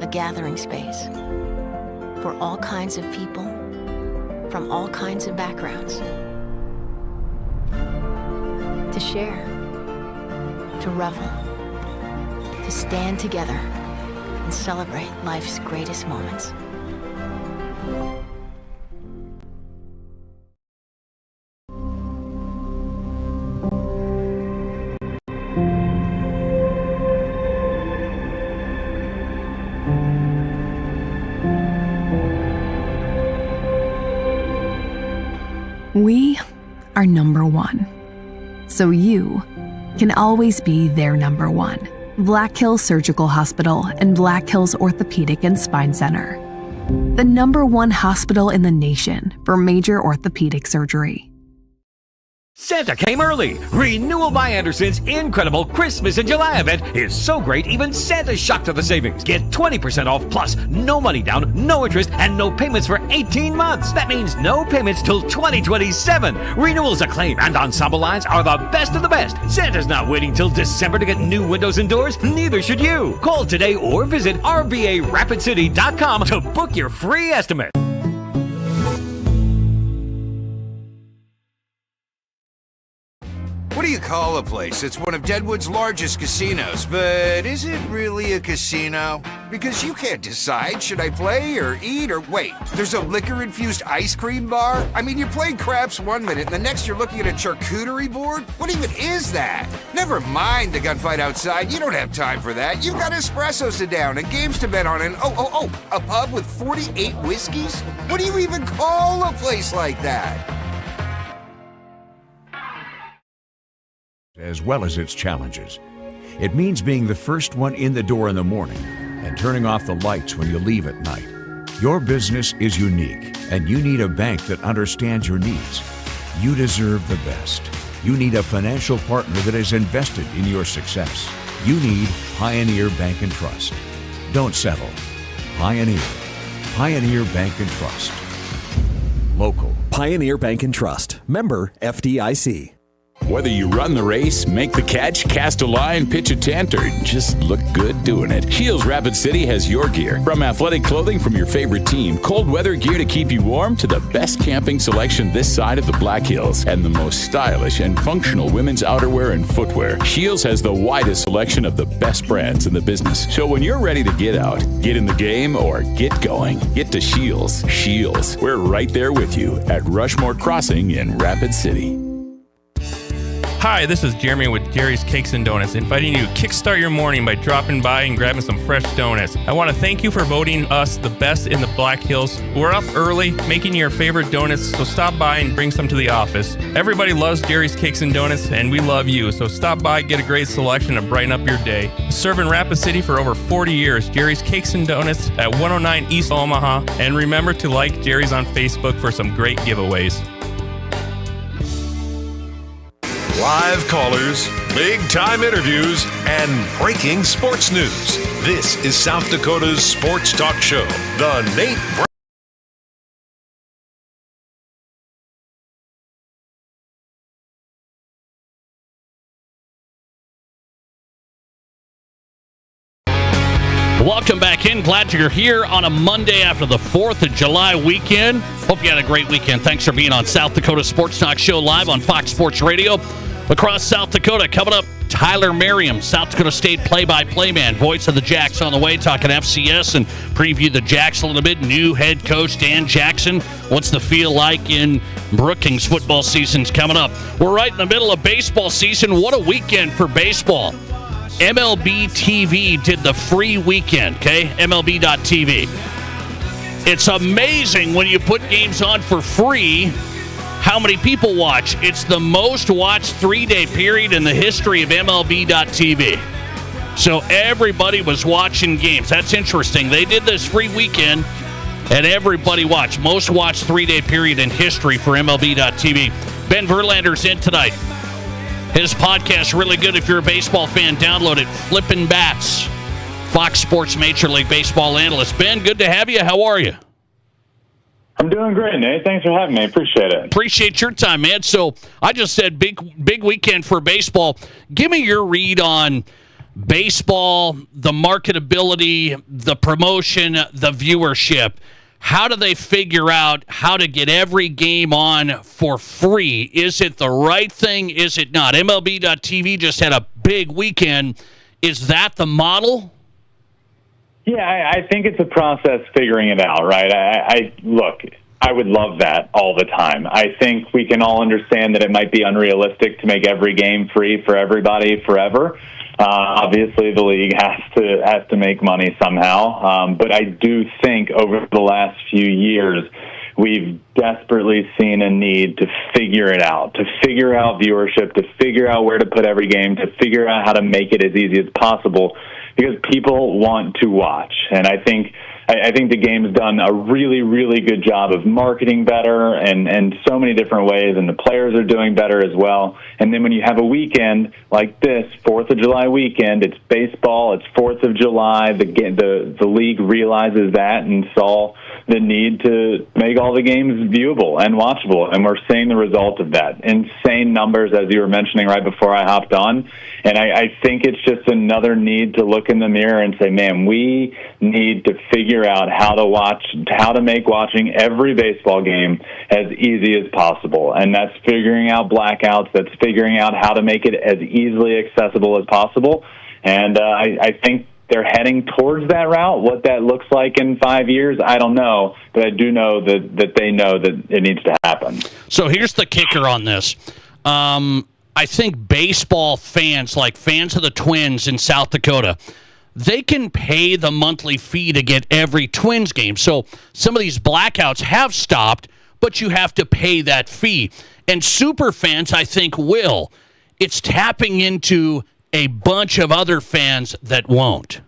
A gathering space for all kinds of people from all kinds of backgrounds. To share, to revel, to stand together and celebrate life's greatest moments. We are number one, so you can always be their number one. Black Hills Surgical Hospital and Black Hills Orthopedic and Spine Center. The number one hospital in the nation for major orthopedic surgery. Santa came early. Renewal by Anderson's incredible Christmas in July event is so great, even Santa's shocked to the savings. Get 20% off plus no money down, no interest, and no payments for 18 months. That means no payments till 2027. Renewals Acclaim and Ensemble lines are the best of the best. Santa's not waiting till December to get new windows and doors. Neither should you. Call today or visit RBARapidCity.com to book your free estimate. What do you call a place? It's one of Deadwood's largest casinos, but is it really a casino? Because you can't decide, should I play or eat or wait? There's a liquor-infused ice cream bar? I mean, you're playing craps one minute, and the next you're looking at a charcuterie board? What even is that? Never mind the gunfight outside. You don't have time for that. You've got espressos to down and games to bet on, and a pub with 48 whiskeys? What do you even call a place like that? As well as its challenges. It means being the first one in the door in the morning and turning off the lights when you leave at night. Your business is unique, and you need a bank that understands your needs. You deserve the best. You need a financial partner that is invested in your success. You need Pioneer Bank and Trust. Don't settle. Pioneer. Pioneer Bank and Trust. Local. Pioneer Bank and Trust. Member FDIC. Whether you run the race, make the catch, cast a line, pitch a tent, or just look good doing it, Shields Rapid City has your gear. From athletic clothing from your favorite team, cold weather gear to keep you warm, to the best camping selection this side of the Black Hills, and the most stylish and functional women's outerwear and footwear, Shields has the widest selection of the best brands in the business. So when you're ready to get out, get in the game, or get going, get to Shields. Shields, we're right there with you at Rushmore Crossing in Rapid City. Hi, this is Jeremy with Jerry's Cakes and Donuts, inviting you to kickstart your morning by dropping by and grabbing some fresh donuts. I want to thank you for voting us the best in the Black Hills. We're up early making your favorite donuts, so stop by and bring some to the office. Everybody loves Jerry's Cakes and Donuts, and we love you, so stop by, get a great selection, and brighten up your day. Serving Rapid City for over 40 years, Jerry's Cakes and Donuts at 109 East Omaha, and remember to like Jerry's on Facebook for some great giveaways. Live callers, big-time interviews, and breaking sports news. This is South Dakota's sports talk show, The Nate Brown. Welcome back in. Glad you're here on a Monday after the 4th of July weekend. Hope you had a great weekend. Thanks for being on South Dakota Sports Talk Show live on Fox Sports Radio across South Dakota. Coming up Tyler Merriam, South Dakota State play-by-play man, voice of the Jacks on the way, talking FCS and preview the Jacks a little bit. New head coach Dan Jackson. What's the feel like in Brookings? Football season's coming up. We're right in the middle of baseball season. What a weekend for baseball. MLB TV did the free weekend, okay? MLB.TV. It's amazing when you put games on for free how many people watch. It's the most watched 3-day period in the history of MLB.TV. So everybody was watching games. That's interesting. They did this free weekend, and everybody watched. Most watched 3-day period in history for MLB.TV. Ben Verlander's in tonight. His podcast, really good if you're a baseball fan. Download it. Flippin' Bats, Fox Sports Major League Baseball analyst. Ben, good to have you. How are you? I'm doing great, Nate. Thanks for having me. Appreciate it. Appreciate your time, man. So I just said big weekend for baseball. Give me your read on baseball, the marketability, the promotion, the viewership. How do they figure out how to get every game on for free? Is it the right thing? Is it not? MLB.TV just had a big weekend. Is that the model? Yeah, I think it's a process figuring it out, right? Look, I would love that all the time. I think we can all understand that it might be unrealistic to make every game free for everybody forever. Obviously, the league has to make money somehow. But I do think over the last few years, we've desperately seen a need to figure it out, to figure out viewership, to figure out where to put every game, to figure out how to make it as easy as possible, because people want to watch. And I think the game's done a really, really good job of marketing better and so many different ways, and the players are doing better as well. And then when you have a weekend like this, 4th of July weekend, it's baseball, it's 4th of July, the league realizes that and saw the need to make all the games viewable and watchable, and we're seeing the result of that. Insane numbers, as you were mentioning right before I hopped on, and I think it's just another need to look in the mirror and say, man, we need to figure out how to make watching every baseball game as easy as possible, and that's figuring out blackouts, that's figuring out how to make it as easily accessible as possible, and I think they're heading towards that route. What that looks like in 5 years, I don't know, but I do know that they know that it needs to happen. So here's the kicker on this. I think baseball fans, like fans of the Twins in South Dakota, they can pay the monthly fee to get every Twins game. So some of these blackouts have stopped, but you have to pay that fee. And super fans, I think, will. It's tapping into a bunch of other fans that won't.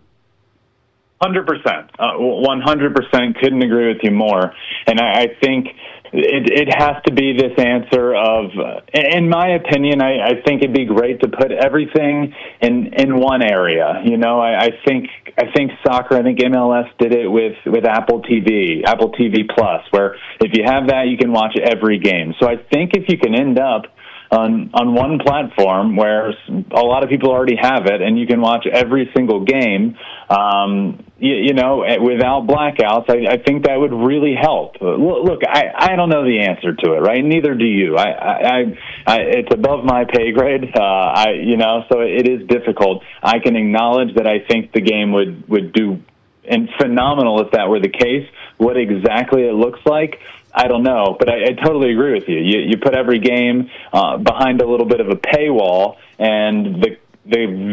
100%. 100% couldn't agree with you more. And I think it has to be this answer of, in my opinion, I think it'd be great to put everything in one area. You know, I think soccer, I think MLS did it with Apple TV Plus, where if you have that, you can watch every game. So I think if you can end up on one platform where a lot of people already have it, and you can watch every single game, you know, without blackouts, I think that would really help. Look, I don't know the answer to it, right? Neither do you. It's above my pay grade, you know, so it is difficult. I can acknowledge that I think the game would do and phenomenal if that were the case. What exactly it looks like, I don't know, but I totally agree with you. You put every game behind a little bit of a paywall, and the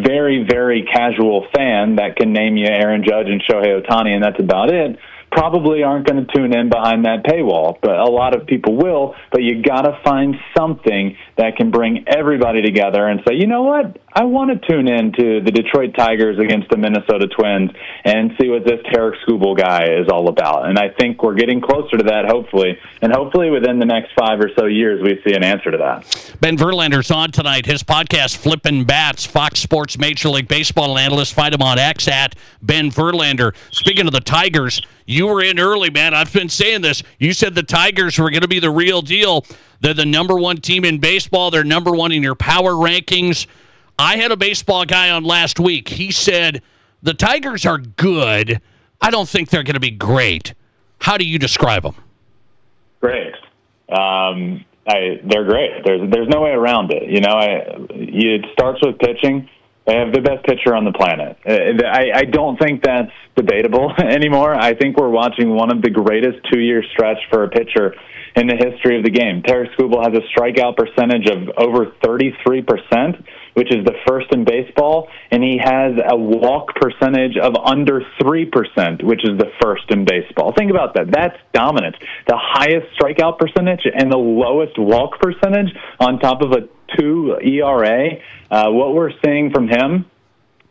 very, very casual fan that can name you Aaron Judge and Shohei Ohtani, and that's about it, probably aren't going to tune in behind that paywall. But a lot of people will, but you got to find something that can bring everybody together and say, you know what, I want to tune in to the Detroit Tigers against the Minnesota Twins and see what this Tarek Skubal guy is all about. And I think we're getting closer to that, hopefully. And hopefully within the next 5 or so years, we see an answer to that. Ben Verlander's on tonight. His podcast, Flippin' Bats, Fox Sports Major League Baseball analyst. Find him on X at Ben Verlander. Speaking of the Tigers, you were in early, man. I've been saying this. You said the Tigers were going to be the real deal. They're the number one team in baseball. They're number one in your power rankings. I had a baseball guy on last week. He said, the Tigers are good. I don't think they're going to be great. How do you describe them? Great. they're great. There's no way around it. It starts with pitching. They have the best pitcher on the planet. I don't think that's debatable anymore. I think we're watching one of the greatest 2-year stretch for a pitcher in the history of the game. Tarik Skubal has a strikeout percentage of over 33%, which is the first in baseball, and he has a walk percentage of under 3%, which is the first in baseball. Think about that. That's dominance. The highest strikeout percentage and the lowest walk percentage on top of a 2 ERA. What we're seeing from him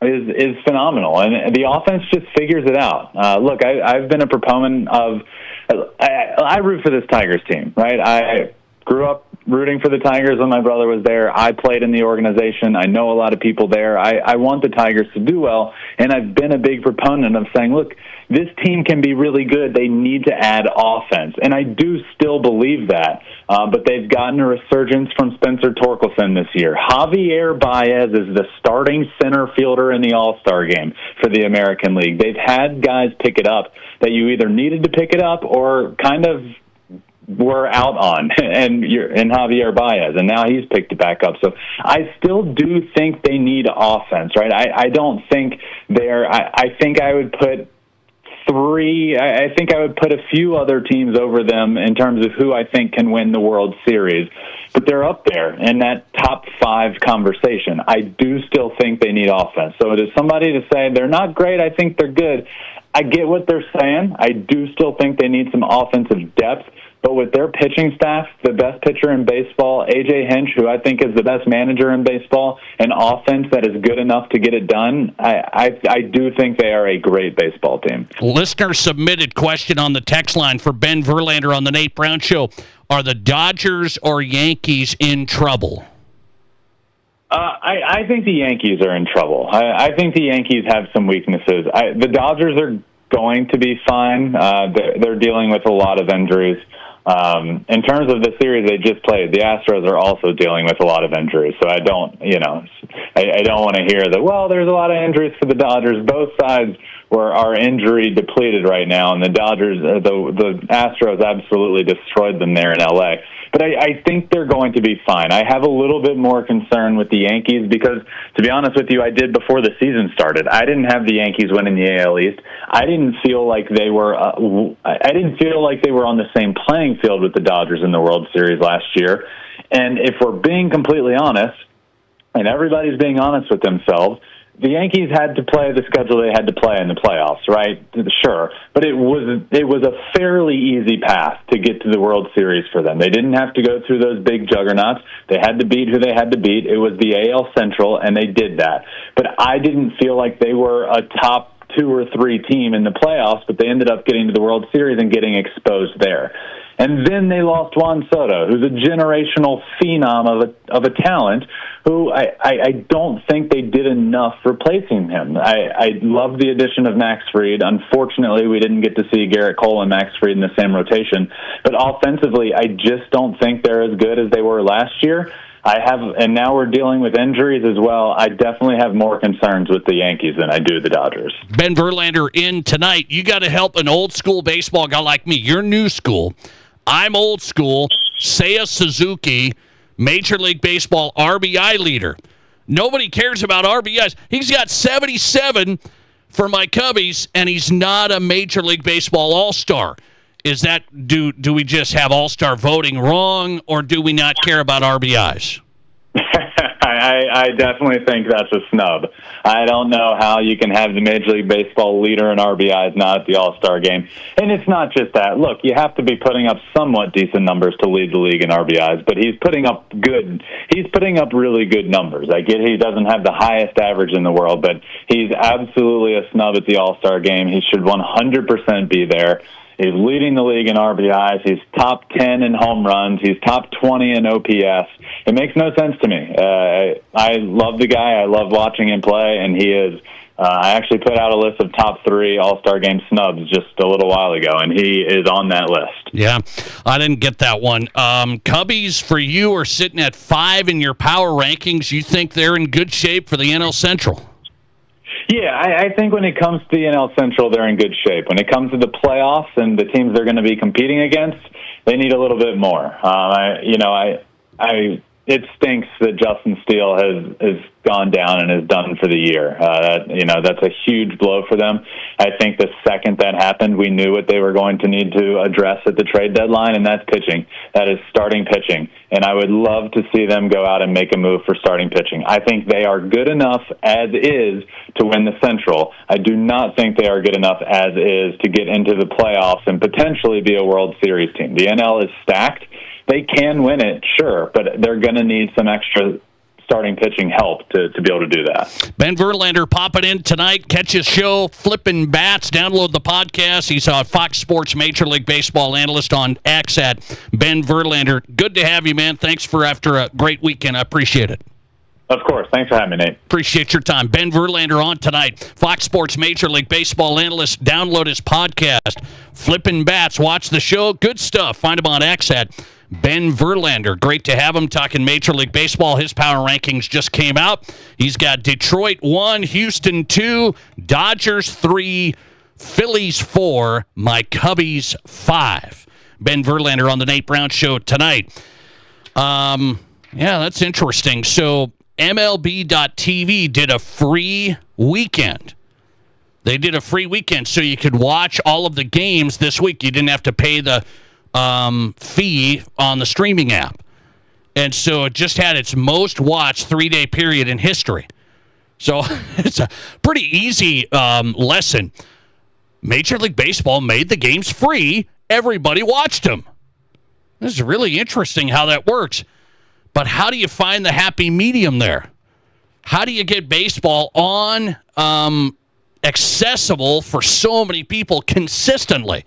is phenomenal, and the offense just figures it out. Look, I've been a proponent of I root for this Tigers team, right? I grew up rooting for the Tigers when my brother was there. I played in the organization. I know a lot of people there. I want the Tigers to do well, and I've been a big proponent of saying, look, this team can be really good. They need to add offense, and I do still believe that, but they've gotten a resurgence from Spencer Torkelson this year. Javier Baez is the starting center fielder in the All-Star game for the American League. They've had guys pick it up that you either needed to pick it up or kind of were out on, and Javier Baez, and now he's picked it back up. So I still do think they need offense, right? I don't think they're. I think I would put a few other teams over them in terms of who I think can win the World Series, but they're up there in that top 5 conversation. I do still think they need offense. So to somebody to say they're not great, I think they're good. I get what they're saying. I do still think they need some offensive depth. But with their pitching staff, the best pitcher in baseball, A.J. Hinch, who I think is the best manager in baseball, an offense that is good enough to get it done, I do think they are a great baseball team. Listener submitted question on the text line for Ben Verlander on the Nate Brown Show. Are the Dodgers or Yankees in trouble? I think the Yankees are in trouble. I think the Yankees have some weaknesses. The Dodgers are going to be fine. They're dealing with a lot of injuries. In terms of the series they just played, the Astros are also dealing with a lot of injuries. So I don't want to hear that, well, there's a lot of injuries for the Dodgers. Both sides are injury depleted right now, and the Dodgers, the Astros absolutely destroyed them there in LA. But I think they're going to be fine. I have a little bit more concern with the Yankees because, to be honest with you, I did before the season started. I didn't have the Yankees winning the AL East. I didn't feel like they were. I didn't feel like they were on the same playing field with the Dodgers in the World Series last year. And if we're being completely honest, and everybody's being honest with themselves, the Yankees had to play the schedule they had to play in the playoffs, right? Sure. But it was a fairly easy path to get to the World Series for them. They didn't have to go through those big juggernauts. They had to beat who they had to beat. It was the AL Central, and they did that. But I didn't feel like they were a top 2 or 3 team in the playoffs, but they ended up getting to the World Series and getting exposed there. And then they lost Juan Soto, who's a generational phenom of a talent, who I don't think they did enough replacing him. I love the addition of Max Fried. Unfortunately, we didn't get to see Garrett Cole and Max Fried in the same rotation. But offensively, I just don't think they're as good as they were last year. And now we're dealing with injuries as well. I definitely have more concerns with the Yankees than I do the Dodgers. Ben Verlander in tonight. You got to help an old school baseball guy like me. You're new school. I'm old school. Seiya Suzuki, Major League Baseball RBI leader. Nobody cares about RBIs. He's got 77 for my Cubbies, and he's not a Major League Baseball All-Star. Is that do we just have All-Star voting wrong, or do we not care about RBIs? I definitely think that's a snub. I don't know how you can have the Major League Baseball leader in RBIs not at the All-Star game. And it's not just that. Look, you have to be putting up somewhat decent numbers to lead the league in RBIs, but he's putting up really good numbers. I get he doesn't have the highest average in the world, but he's absolutely a snub at the All-Star game. He should 100% be there. He's leading the league in RBIs. He's top 10 in home runs. He's top 20 in OPS. It makes no sense to me. I love the guy. I love watching him play, and he is. I actually put out a list of top 3 All-Star Game snubs just a little while ago, and he is on that list. Yeah, I didn't get that one. Cubbies, for you, are sitting at 5 in your power rankings. You think they're in good shape for the NL Central? Yeah, I think when it comes to the NL Central, they're in good shape. When it comes to the playoffs and the teams they're going to be competing against, they need a little bit more. It stinks that Justin Steele has gone down and is done for the year. That's a huge blow for them. I think the second that happened, we knew what they were going to need to address at the trade deadline, and that's pitching. That is starting pitching. And I would love to see them go out and make a move for starting pitching. I think they are good enough as is to win the Central. I do not think they are good enough as is to get into the playoffs and potentially be a World Series team. The NL is stacked. They can win it, sure, but they're going to need some extra starting pitching help to be able to do that. Ben Verlander popping in tonight. Catch his show, Flippin' Bats. Download the podcast. He's a Fox Sports Major League Baseball analyst on X at Ben Verlander. Good to have you, man. Thanks for after a great weekend. I appreciate it. Of course. Thanks for having me, Nate. Appreciate your time. Ben Verlander on tonight. Fox Sports Major League Baseball analyst. Download his podcast, Flippin' Bats. Watch the show. Good stuff. Find him on X at Ben Verlander. Great to have him talking Major League Baseball. His power rankings just came out. He's got Detroit 1, Houston 2, Dodgers 3, Phillies 4, my Cubbies 5. Ben Verlander on the Nate Brown Show tonight. Yeah, that's interesting. So MLB.TV did a free weekend. They did a free weekend so you could watch all of the games this week. You didn't have to pay the fee on the streaming app. And so it just had its most watched 3-day period in history. So it's a pretty easy lesson. Major League Baseball made the games free. Everybody watched them. This is really interesting how that works. But how do you find the happy medium there? How do you get baseball on accessible for so many people consistently?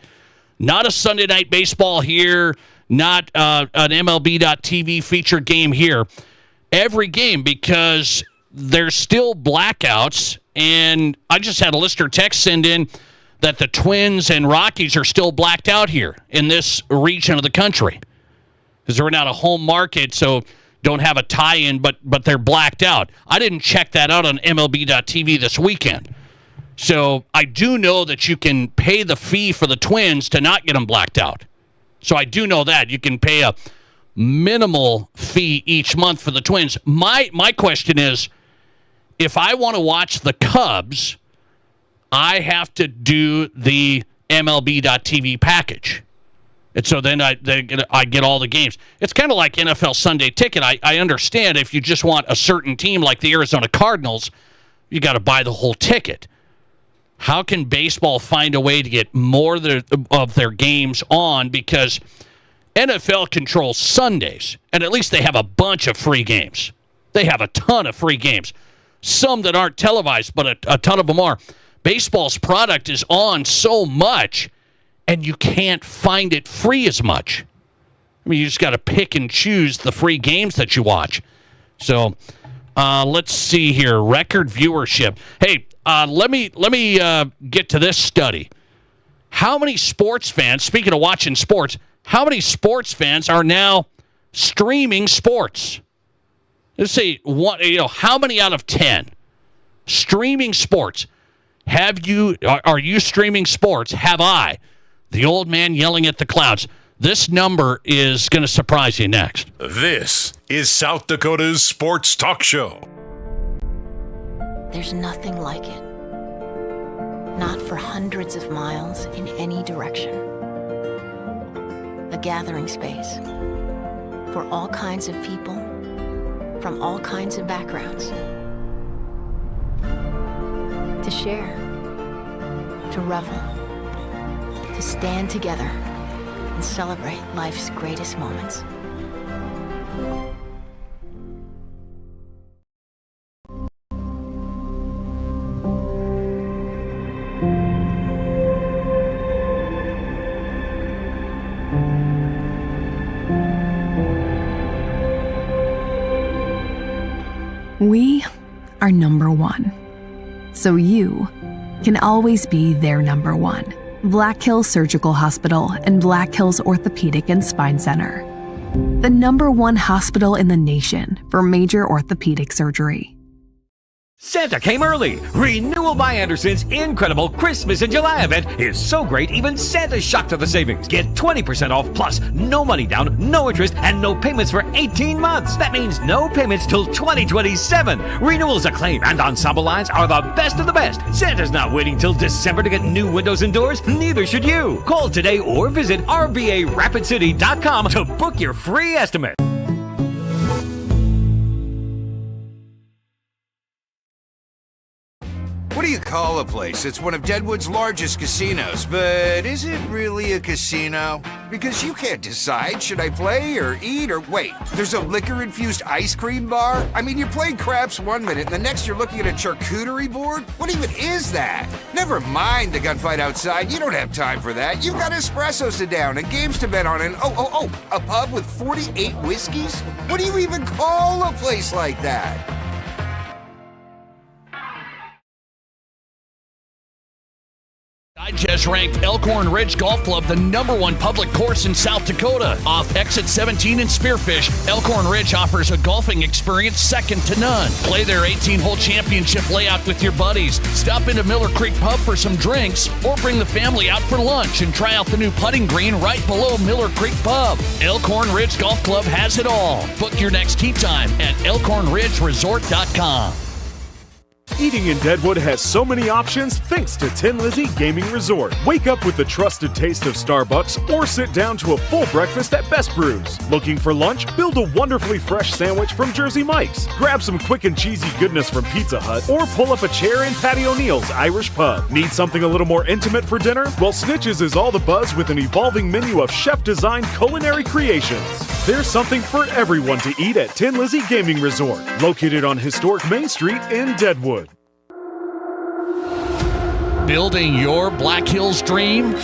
Not a Sunday Night Baseball here, not an MLB.TV featured game here. Every game, because there's still blackouts, and I just had a listener text send in that the Twins and Rockies are still blacked out here in this region of the country because they're not a home market, so don't have a tie-in, but they're blacked out. I didn't check that out on MLB.TV this weekend. So I do know that you can pay the fee for the Twins to not get them blacked out. So I do know that. You can pay a minimal fee each month for the Twins. My question is, if I want to watch the Cubs, I have to do the MLB.TV package. And so then I get all the games. It's kind of like NFL Sunday Ticket. I understand if you just want a certain team like the Arizona Cardinals, you got to buy the whole ticket. How can baseball find a way to get more of their games on? Because NFL controls Sundays, and at least they have a bunch of free games. They have a ton of free games. Some that aren't televised, but a ton of them are. Baseball's product is on so much, and you can't find it free as much. I mean, you just got to pick and choose the free games that you watch. So let's see here. Record viewership. Hey, let me get to this study. How many sports fans, speaking of watching sports, how many sports fans are now streaming sports? Let's see, how many out of 10 streaming sports? Are you streaming sports? Have I? The old man yelling at the clouds. This number is going to surprise you next. This is South Dakota's Sports Talk Show. There's nothing like it. Not for hundreds of miles in any direction. A gathering space for all kinds of people from all kinds of backgrounds. To share, to revel, to stand together and celebrate life's greatest moments. We are number one. So you can always be their number one. Black Hills Surgical Hospital and Black Hills Orthopedic and Spine Center. The number one hospital in the nation for major orthopedic surgery. Santa came early. Renewal by Anderson's incredible Christmas in July event is so great, even Santa's shocked at the savings. Get 20% off plus no money down, no interest, and no payments for 18 months. That means no payments till 2027. Renewals Acclaim and Ensemble lines are the best of the best. Santa's not waiting till December to get new windows and doors. Neither should you. Call today or visit RBARapidCity.com to book your free estimate. What do you call a place that's one of Deadwood's largest casinos, but is it really a casino? Because you can't decide, should I play or eat or wait? There's a liquor-infused ice cream bar? I mean, you're playing craps one minute and the next you're looking at a charcuterie board? What even is that? Never mind the gunfight outside, you don't have time for that. You've got espressos to down and games to bet on and a pub with 48 whiskeys? What do you even call a place like that? Digest ranked Elkhorn Ridge Golf Club the #1 public course in South Dakota. Off exit 17 in Spearfish, Elkhorn Ridge offers a golfing experience second to none. Play their 18-hole championship layout with your buddies. Stop into Miller Creek Pub for some drinks, or bring the family out for lunch and try out the new putting green right below Miller Creek Pub. Elkhorn Ridge Golf Club has it all. Book your next tee time at elkhornridgeresort.com. Eating in Deadwood has so many options thanks to Tin Lizzy Gaming Resort. Wake up with the trusted taste of Starbucks or sit down to a full breakfast at Best Brews. Looking for lunch? Build a wonderfully fresh sandwich from Jersey Mike's. Grab some quick and cheesy goodness from Pizza Hut or pull up a chair in Patty O'Neill's Irish Pub. Need something a little more intimate for dinner? Well, Snitches is all the buzz with an evolving menu of chef-designed culinary creations. There's something for everyone to eat at Tin Lizzy Gaming Resort, located on historic Main Street in Deadwood. Building your Black Hills dream?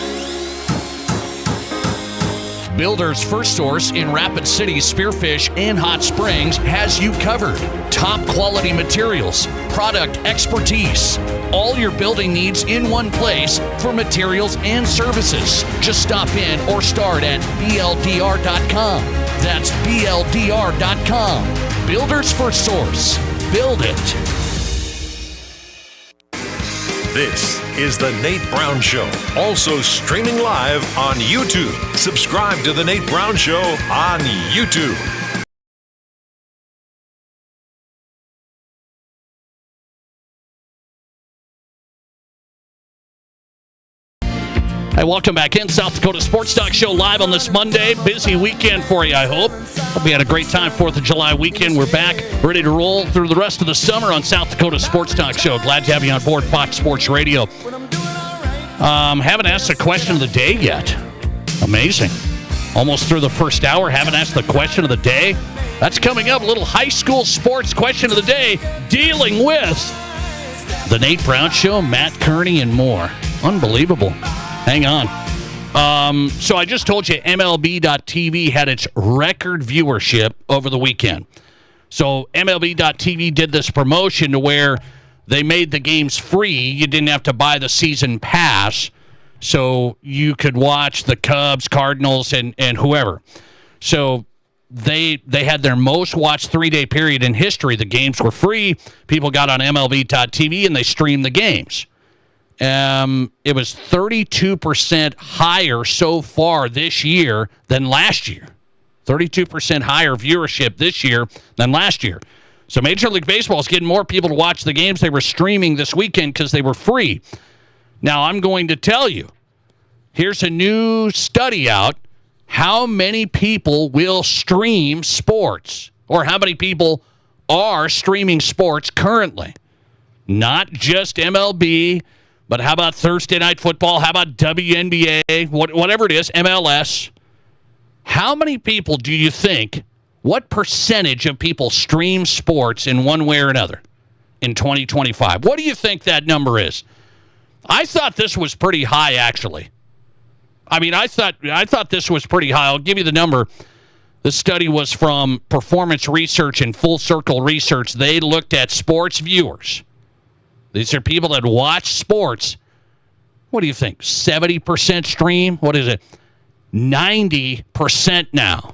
Builder's First Source in Rapid City, Spearfish, and Hot Springs has you covered. Top quality materials, product expertise, all your building needs in one place for materials and services. Just stop in or start at BLDR.com. That's BLDR.com. Builder's First Source. Build it. This is The Nate Brown Show, also streaming live on YouTube. Subscribe to The Nate Brown Show on YouTube. Hey, welcome back in. South Dakota Sports Talk Show live on this Monday. Busy weekend for you, I hope. Hope you had a great time 4th of July weekend. We're back, ready to roll through the rest of the summer on South Dakota Sports Talk Show. Glad to have you on board Fox Sports Radio. Haven't asked the question of the day yet. Amazing. Almost through the first hour. Haven't asked the question of the day. That's coming up. A little high school sports question of the day, dealing with the Nate Brown Show, Matt Kearney, and more. Unbelievable. Hang on. So I just told you MLB.TV had its record viewership over the weekend. So MLB.TV did this promotion to where they made the games free. You didn't have to buy the season pass, so you could watch the Cubs, Cardinals, and whoever. So they had their most watched 3-day period in history. The games were free. People got on MLB.TV and they streamed the games. It was 32% higher so far this year than last year. 32% higher viewership this year than last year. So Major League Baseball is getting more people to watch the games they were streaming this weekend because they were free. Now, I'm going to tell you, here's a new study out. How many people will stream sports? Or how many people are streaming sports currently? Not just MLB, but how about Thursday Night Football? How about WNBA? Whatever it is, MLS. How many people do you think, what percentage of people stream sports in one way or another in 2025? What do you think that number is? I thought this was pretty high, actually. I mean, I thought this was pretty high. I'll give you the number. The study was from Performance Research and Full Circle Research. They looked at sports viewers. These are people that watch sports. What do you think? 70% stream? What is it? 90% now.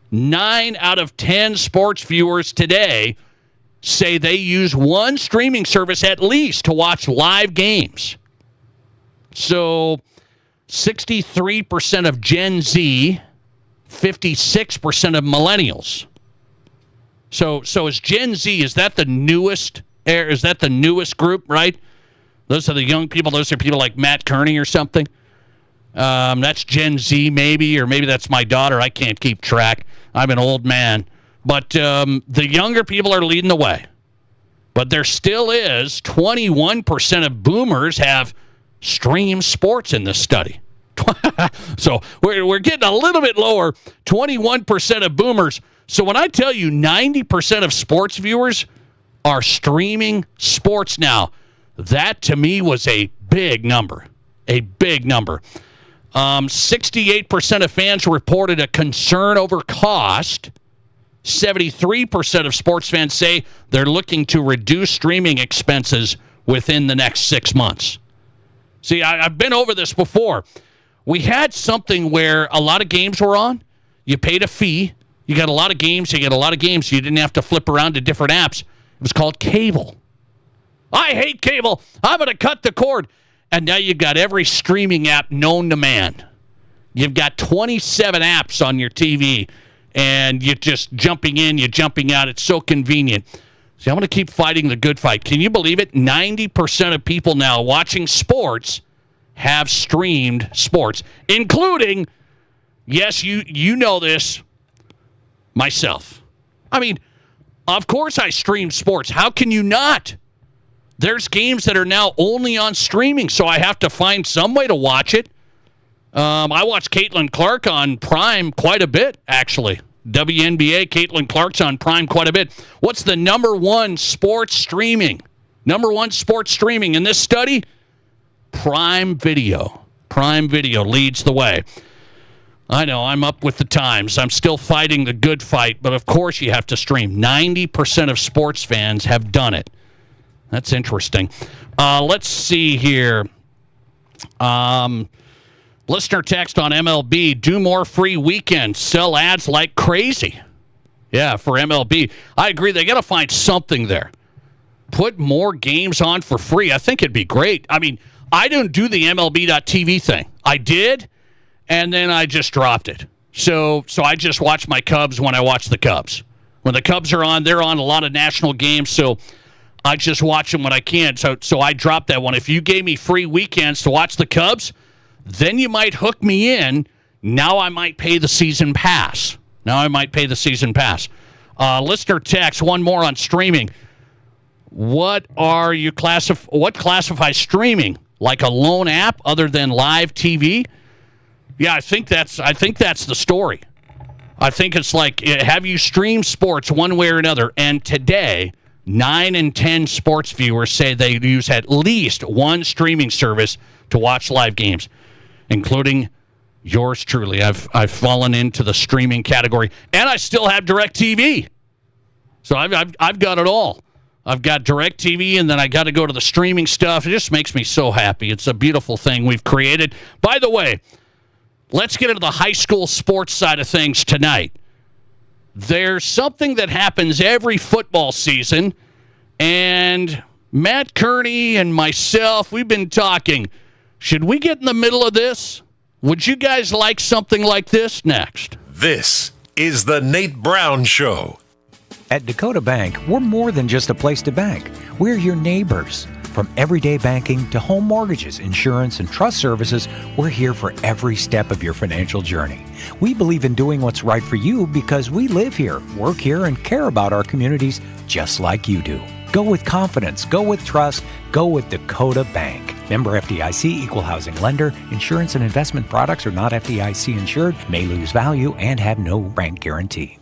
9 out of 10 sports viewers today say they use one streaming service at least to watch live games. So 63% of Gen Z, 56% of millennials. So is Gen Z, is that the newest group, right? Those are the young people. Those are people like Matt Kearney or something. That's Gen Z maybe, or maybe that's my daughter. I can't keep track. I'm an old man. But the younger people are leading the way. But there still is 21% of boomers have stream sports in this study. So we're getting a little bit lower, 21% of boomers. So when I tell you 90% of sports viewers are streaming sports now, that to me was a big number. A big number. 68% of fans reported a concern over cost. 73% of sports fans say they're looking to reduce streaming expenses within the next 6 months. See, I've been over this before. We had something where a lot of games were on. You paid a fee. You got a lot of games. You get a lot of games. You didn't have to flip around to different apps. It was called cable. I hate cable. I'm going to cut the cord. And now you've got every streaming app known to man. You've got 27 apps on your TV, and you're just jumping in, you're jumping out. It's so convenient. See, I'm going to keep fighting the good fight. Can you believe it? 90% of people now watching sports have streamed sports, including, yes, you know this, myself. I mean, of course I stream sports. How can you not? There's games that are now only on streaming, so I have to find some way to watch it. I watch Caitlin Clark on Prime quite a bit, actually. WNBA, Caitlin Clark's on Prime quite a bit. What's the number one sports streaming? Number one sports streaming in this study? Prime Video. Prime Video leads the way. I know, I'm up with the times. I'm still fighting the good fight, but of course you have to stream. 90% of sports fans have done it. That's interesting. Let's see here. Listener text on MLB, do more free weekends, sell ads like crazy. Yeah, for MLB. I agree, they got to find something there. Put more games on for free. I think it'd be great. I mean, I don't do the MLB.TV thing. I did, and then I just dropped it. So I just watch my Cubs when I watch the Cubs. When the Cubs are on, they're on a lot of national games, so I just watch them when I can. So I dropped that one. If you gave me free weekends to watch the Cubs, then you might hook me in. Now I might pay the season pass. Listener text, one more on streaming. What classifies streaming? Like a lone app other than live TV? Yeah, I think that's the story. I think it's like, have you streamed sports one way or another? And today, 9 in 10 sports viewers say they use at least one streaming service to watch live games, including yours truly. I've fallen into the streaming category, and I still have DirecTV. So I've got it all. I've got DirecTV, and then I got to go to the streaming stuff. It just makes me so happy. It's a beautiful thing we've created. By the way, let's get into the high school sports side of things tonight. There's something that happens every football season, and Matt Kearney and myself, we've been talking. Should we get in the middle of this? Would you guys like something like this next? This is the Nate Brown Show. At Dakota Bank, we're more than just a place to bank. We're your neighbors. From everyday banking to home mortgages, insurance, and trust services, we're here for every step of your financial journey. We believe in doing what's right for you because we live here, work here, and care about our communities just like you do. Go with confidence, go with trust, go with Dakota Bank. Member FDIC, equal housing lender. Insurance and investment products are not FDIC insured, may lose value, and have no bank guarantee.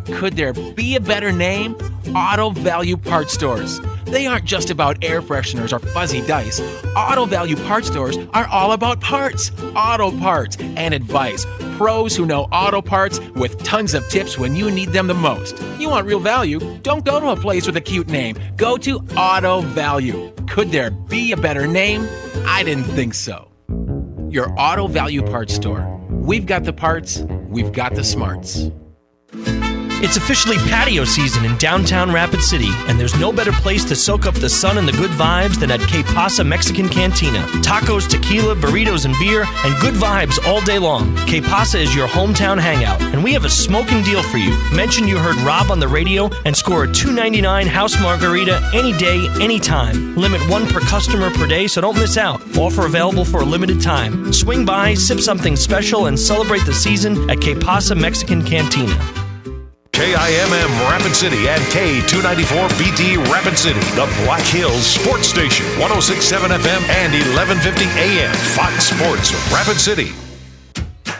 Could there be a better name? Auto Value Parts Stores. They aren't just about air fresheners or fuzzy dice. Auto Value Parts Stores are all about parts, auto parts, and advice. Pros who know auto parts with tons of tips when you need them the most. You want real value? Don't go to a place with a cute name. Go to Auto Value. Could there be a better name? I didn't think so. Your Auto Value Parts Store. We've got the parts, we've got the smarts. It's officially patio season in downtown Rapid City, and there's no better place to soak up the sun and the good vibes than at Que Pasa Mexican Cantina. Tacos, tequila, burritos, and beer, and good vibes all day long. Que Pasa is your hometown hangout, and we have a smoking deal for you. Mention you heard Rob on the radio and score a $2.99 house margarita any day, anytime. Limit 1 per customer per day, so don't miss out. Offer available for a limited time. Swing by, sip something special, and celebrate the season at Que Pasa Mexican Cantina. KIMM Rapid City and K294BT Rapid City, the Black Hills Sports Station, 106.7 FM and 1150 AM, Fox Sports Rapid City.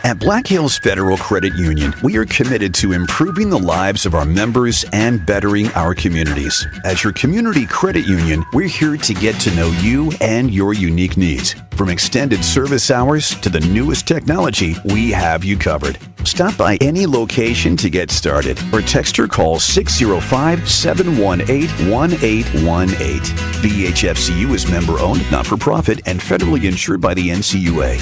At Black Hills Federal Credit Union, we are committed to improving the lives of our members and bettering our communities. As your community credit union, we're here to get to know you and your unique needs. From extended service hours to the newest technology, we have you covered. Stop by any location to get started or text or call 605-718-1818. BHFCU is member-owned, not-for-profit, and federally insured by the NCUA.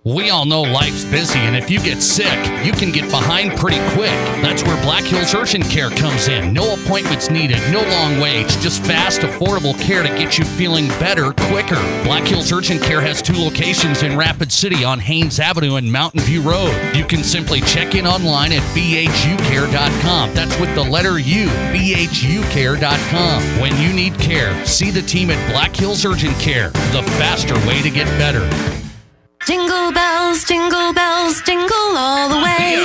We all know life's busy, and if you get sick, you can get behind pretty quick. That's where Black Hills Urgent Care comes in. No appointments needed, no long waits, just fast, affordable care to get you feeling better quicker. Black Hills Urgent Care has 2 locations in Rapid City on Haynes Avenue and Mountain View Road. You can simply check in online at bhucare.com. That's with the letter U, bhucare.com. When you need care, see the team at Black Hills Urgent Care, the faster way to get better. Jingle bells, jingle all the way.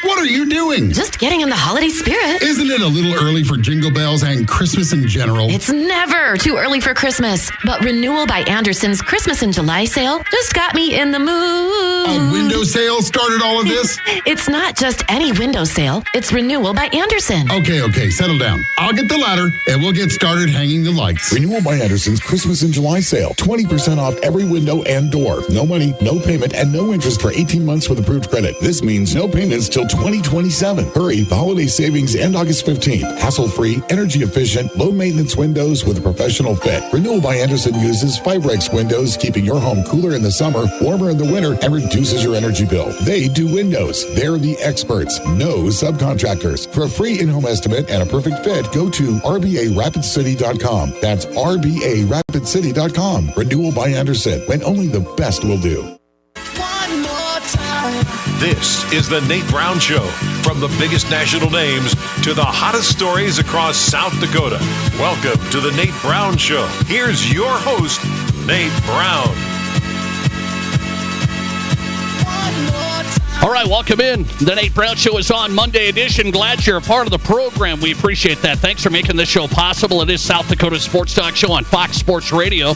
What are you doing? Just getting in the holiday spirit. Isn't it a little early for jingle bells and Christmas in general? It's never too early for Christmas. But Renewal by Anderson's Christmas in July sale just got me in the mood. A window sale started all of this? It's not just any window sale. It's Renewal by Anderson. Okay, settle down. I'll get the ladder and we'll get started hanging the lights. Renewal by Anderson's Christmas in July sale. 20% off every window and door. No money, no payment, and no interest for 18 months with approved credit. This means no payments till 2027. Hurry, the holiday savings end August 15th. Hassle-free, energy-efficient, low-maintenance windows with a professional fit. Renewal by Anderson uses Fibrex windows, keeping your home cooler in the summer, warmer in the winter, and reduces your energy bill. They do windows. They're the experts. No subcontractors. For a free in-home estimate and a perfect fit, go to RBARapidCity.com. That's RBARapidCity.com. Renewal by Anderson, when only the best will do. This is the Nate Brown Show. From the biggest national names to the hottest stories across South Dakota. Welcome to the Nate Brown Show. Here's your host, Nate Brown. All right, welcome in. The Nate Brown Show is on Monday edition. Glad you're a part of the program. We appreciate that. Thanks for making this show possible. It is South Dakota Sports Talk Show on Fox Sports Radio.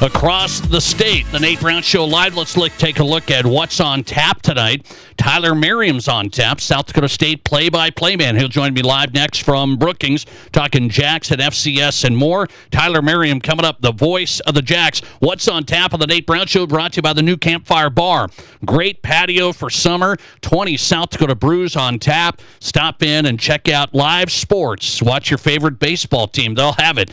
Across the state, the Nate Brown Show live. Let's take a look at what's on tap tonight. Tyler Merriam's on tap, South Dakota State play-by-play man. He'll join me live next from Brookings, talking Jacks and FCS and more. Tyler Merriam coming up, the voice of the Jacks. What's on tap on the Nate Brown Show, brought to you by the new Campfire Bar. Great patio for summer, 20 South Dakota brews on tap. Stop in and check out live sports. Watch your favorite baseball team. They'll have it.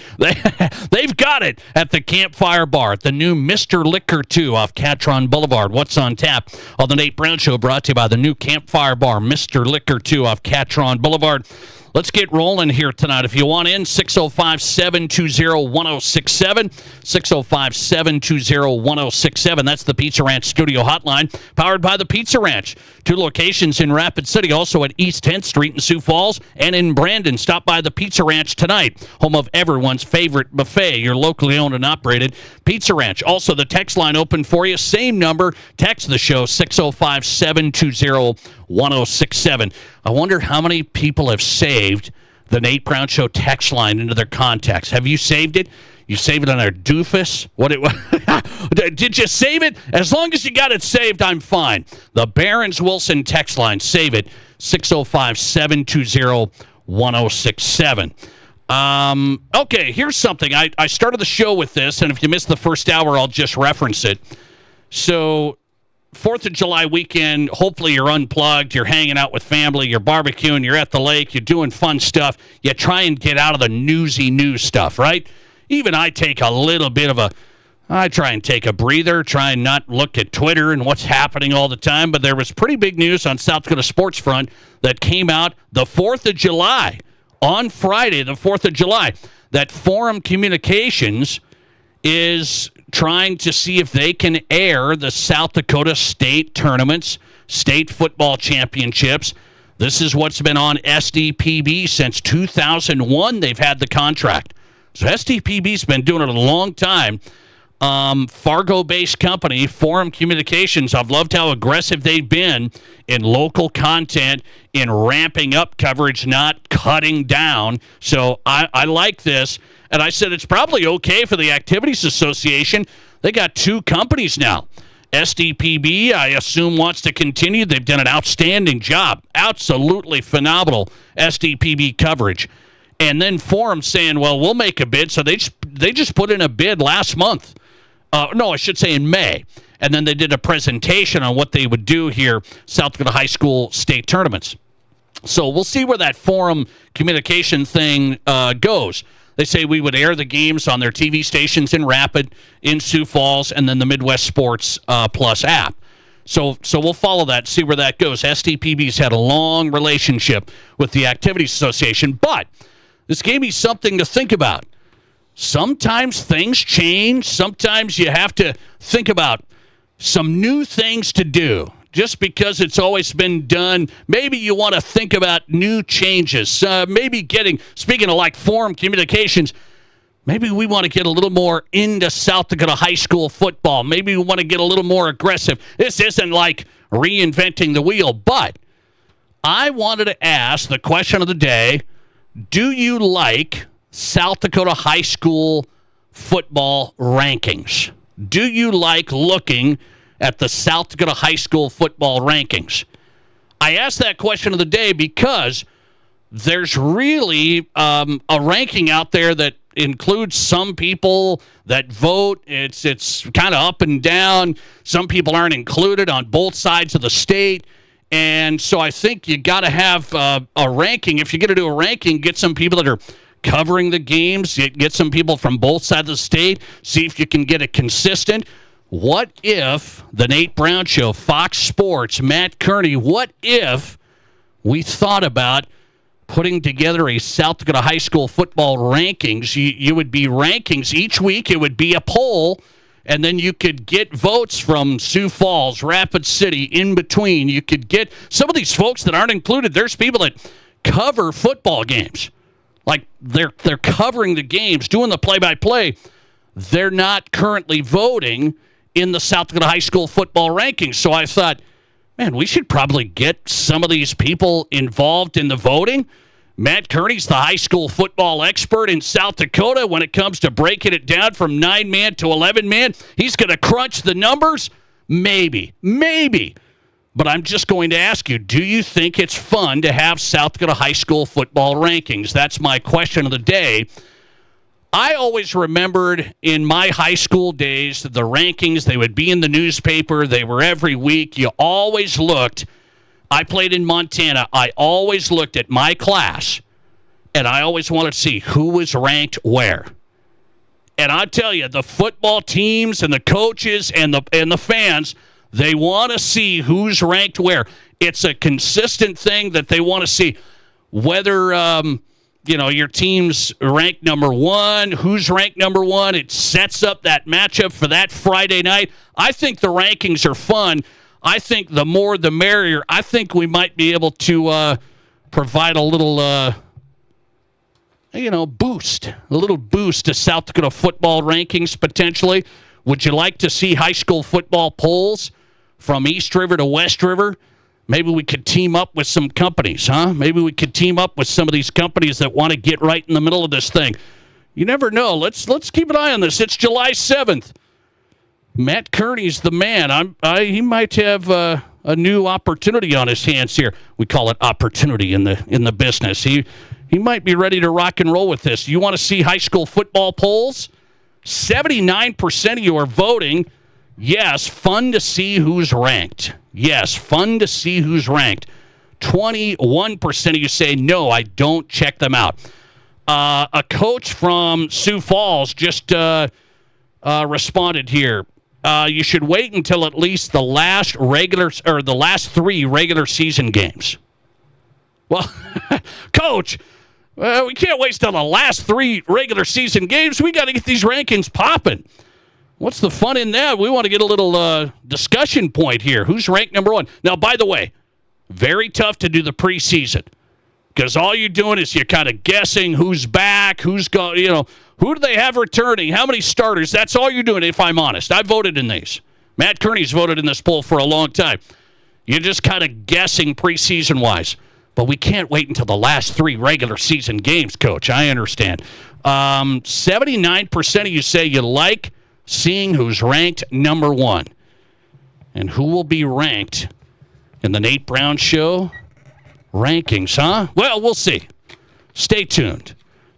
They've got it at the Campfire Bar at the new Mr. Liquor 2 off Catron Boulevard. What's on tap on the Nate Brown Show, brought to you by the new Campfire Bar, Mr. Liquor 2 off Catron Boulevard. Let's get rolling here tonight. If you want in, 605-720-1067, 605-720-1067. That's the Pizza Ranch Studio Hotline, powered by the Pizza Ranch. 2 locations in Rapid City, also at East 10th Street in Sioux Falls and in Brandon. Stop by the Pizza Ranch tonight, home of everyone's favorite buffet, your locally owned and operated Pizza Ranch. Also, the text line open for you. Same number. Text the show, 605-720-1067. I wonder how many people have saved the Nate Brown Show text line into their contacts. Have you saved it? You save it on our doofus? Did you save it? As long as you got it saved, I'm fine. The Barons Wilson text line. Save it. 605-720-1067. Okay, here's something. I started the show with this, and if you missed the first hour, I'll just reference it. So, 4th of July weekend, hopefully you're unplugged, you're hanging out with family, you're barbecuing, you're at the lake, you're doing fun stuff. You try and get out of the newsy news stuff, right? Even I take a little bit of a I try and take a breather, try and not look at Twitter and what's happening all the time, but there was pretty big news on South Dakota Sports Front that came out the 4th of July, on Friday, the 4th of July, that Forum Communications is trying to see if they can air the South Dakota state tournaments, state football championships. This is what's been on SDPB since 2001. They've had the contract. So SDPB's been doing it a long time. Fargo-based company, Forum Communications. I've loved how aggressive they've been in local content, in ramping up coverage, not cutting down. So I like this. And I said it's probably okay for the Activities Association. They got 2 companies now. SDPB, I assume, wants to continue. They've done an outstanding job. Absolutely phenomenal SDPB coverage. And then Forum saying, well, we'll make a bid. So they just put in a bid last month. No, I should say in May. And then they did a presentation on what they would do here, South Dakota High School state tournaments. So we'll see where that Forum communication thing goes. They say we would air the games on their TV stations in Rapid, in Sioux Falls, and then the Midwest Sports Plus app. So we'll follow that, see where that goes. SDPB's had a long relationship with the Activities Association, but this gave me something to think about. Sometimes things change. Sometimes you have to think about some new things to do. Just because it's always been done, maybe you want to think about new changes. Speaking of like Forum Communications, maybe we want to get a little more into South Dakota high school football. Maybe we want to get a little more aggressive. This isn't like reinventing the wheel, but I wanted to ask the question of the day, do you like South Dakota high school football rankings? Do you like looking at the South Dakota high school football rankings? I asked that question of the day because there's really a ranking out there that includes some people that vote. It's kind of up and down. Some people aren't included on both sides of the state. And so I think you got to have a ranking. If you're going to do a ranking, get some people that are covering the games, get some people from both sides of the state, see if you can get it consistent. What if the Nate Brown Show, Fox Sports, Matt Kearney, what if we thought about putting together a South Dakota high school football rankings? You would be rankings each week. It would be a poll, and then you could get votes from Sioux Falls, Rapid City, in between. You could get some of these folks that aren't included. There's people that cover football games. Like they're covering the games, doing the play-by-play. They're not currently voting in the South Dakota high school football rankings. So I thought, man, we should probably get some of these people involved in the voting. Matt Kearney's the high school football expert in South Dakota when it comes to breaking it down from 9-man to 11-man. He's going to crunch the numbers? Maybe. But I'm just going to ask you, do you think it's fun to have South Dakota high school football rankings? That's my question of the day. I always remembered in my high school days, the rankings, they would be in the newspaper. They were every week. You always looked. I played in Montana. I always looked at my class, and I always wanted to see who was ranked where. And I tell you, the football teams and the coaches and the fans, they want to see who's ranked where. It's a consistent thing that they want to see. Whether your team's ranked number one, who's ranked number one, it sets up that matchup for that Friday night. I think the rankings are fun. I think the more the merrier. I think we might be able to provide a little boost to South Dakota football rankings potentially. Would you like to see high school football polls from East River to West River? Maybe we could team up with some companies, huh? Maybe we could team up with some of these companies that want to get right in the middle of this thing. You never know. Let's keep an eye on this. It's July 7th. Matt Kearney's the man. He might have a new opportunity on his hands here. We call it opportunity in the business. He might be ready to rock and roll with this. You want to see high school football polls? 79% of you are voting. Yes, fun to see who's ranked. Yes, fun to see who's ranked. 21% of you say, no, I don't check them out. A coach from Sioux Falls just responded here. You should wait until at least the last three regular season games. Well, Coach, we can't wait till the last three regular season games. We got to get these rankings popping. What's the fun in that? We want to get a little discussion point here. Who's ranked number one? Now, by the way, very tough to do the preseason because all you're doing is you're kind of guessing who's back, who's going, who do they have returning, how many starters. That's all you're doing, if I'm honest. I voted in these. Matt Kearney's voted in this poll for a long time. You're just kind of guessing preseason-wise. But we can't wait until the last three regular season games, Coach. I understand. 79% of you say you like seeing who's ranked number one. And who will be ranked in the Nate Brown Show rankings, huh? Well, we'll see. Stay tuned.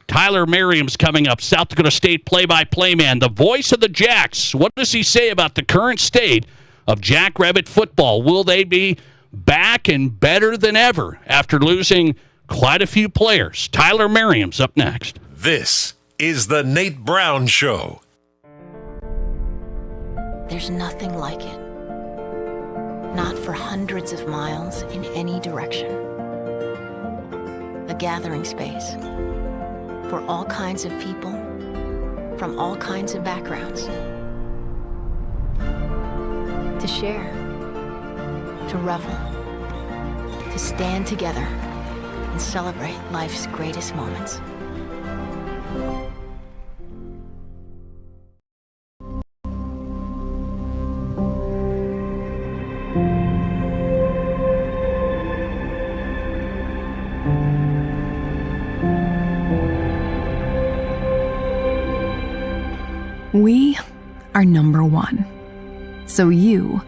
Tyler Merriam's coming up, South Dakota State play-by-play man, the voice of the Jacks. What does he say about the current state of Jackrabbit football? Will they be back and better than ever after losing quite a few players? Tyler Merriam's up next. This is the Nate Brown Show. There's nothing like it. Not for hundreds of miles in any direction. A gathering space for all kinds of people from all kinds of backgrounds. To share, to revel, to stand together and celebrate life's greatest moments. We are number one. So you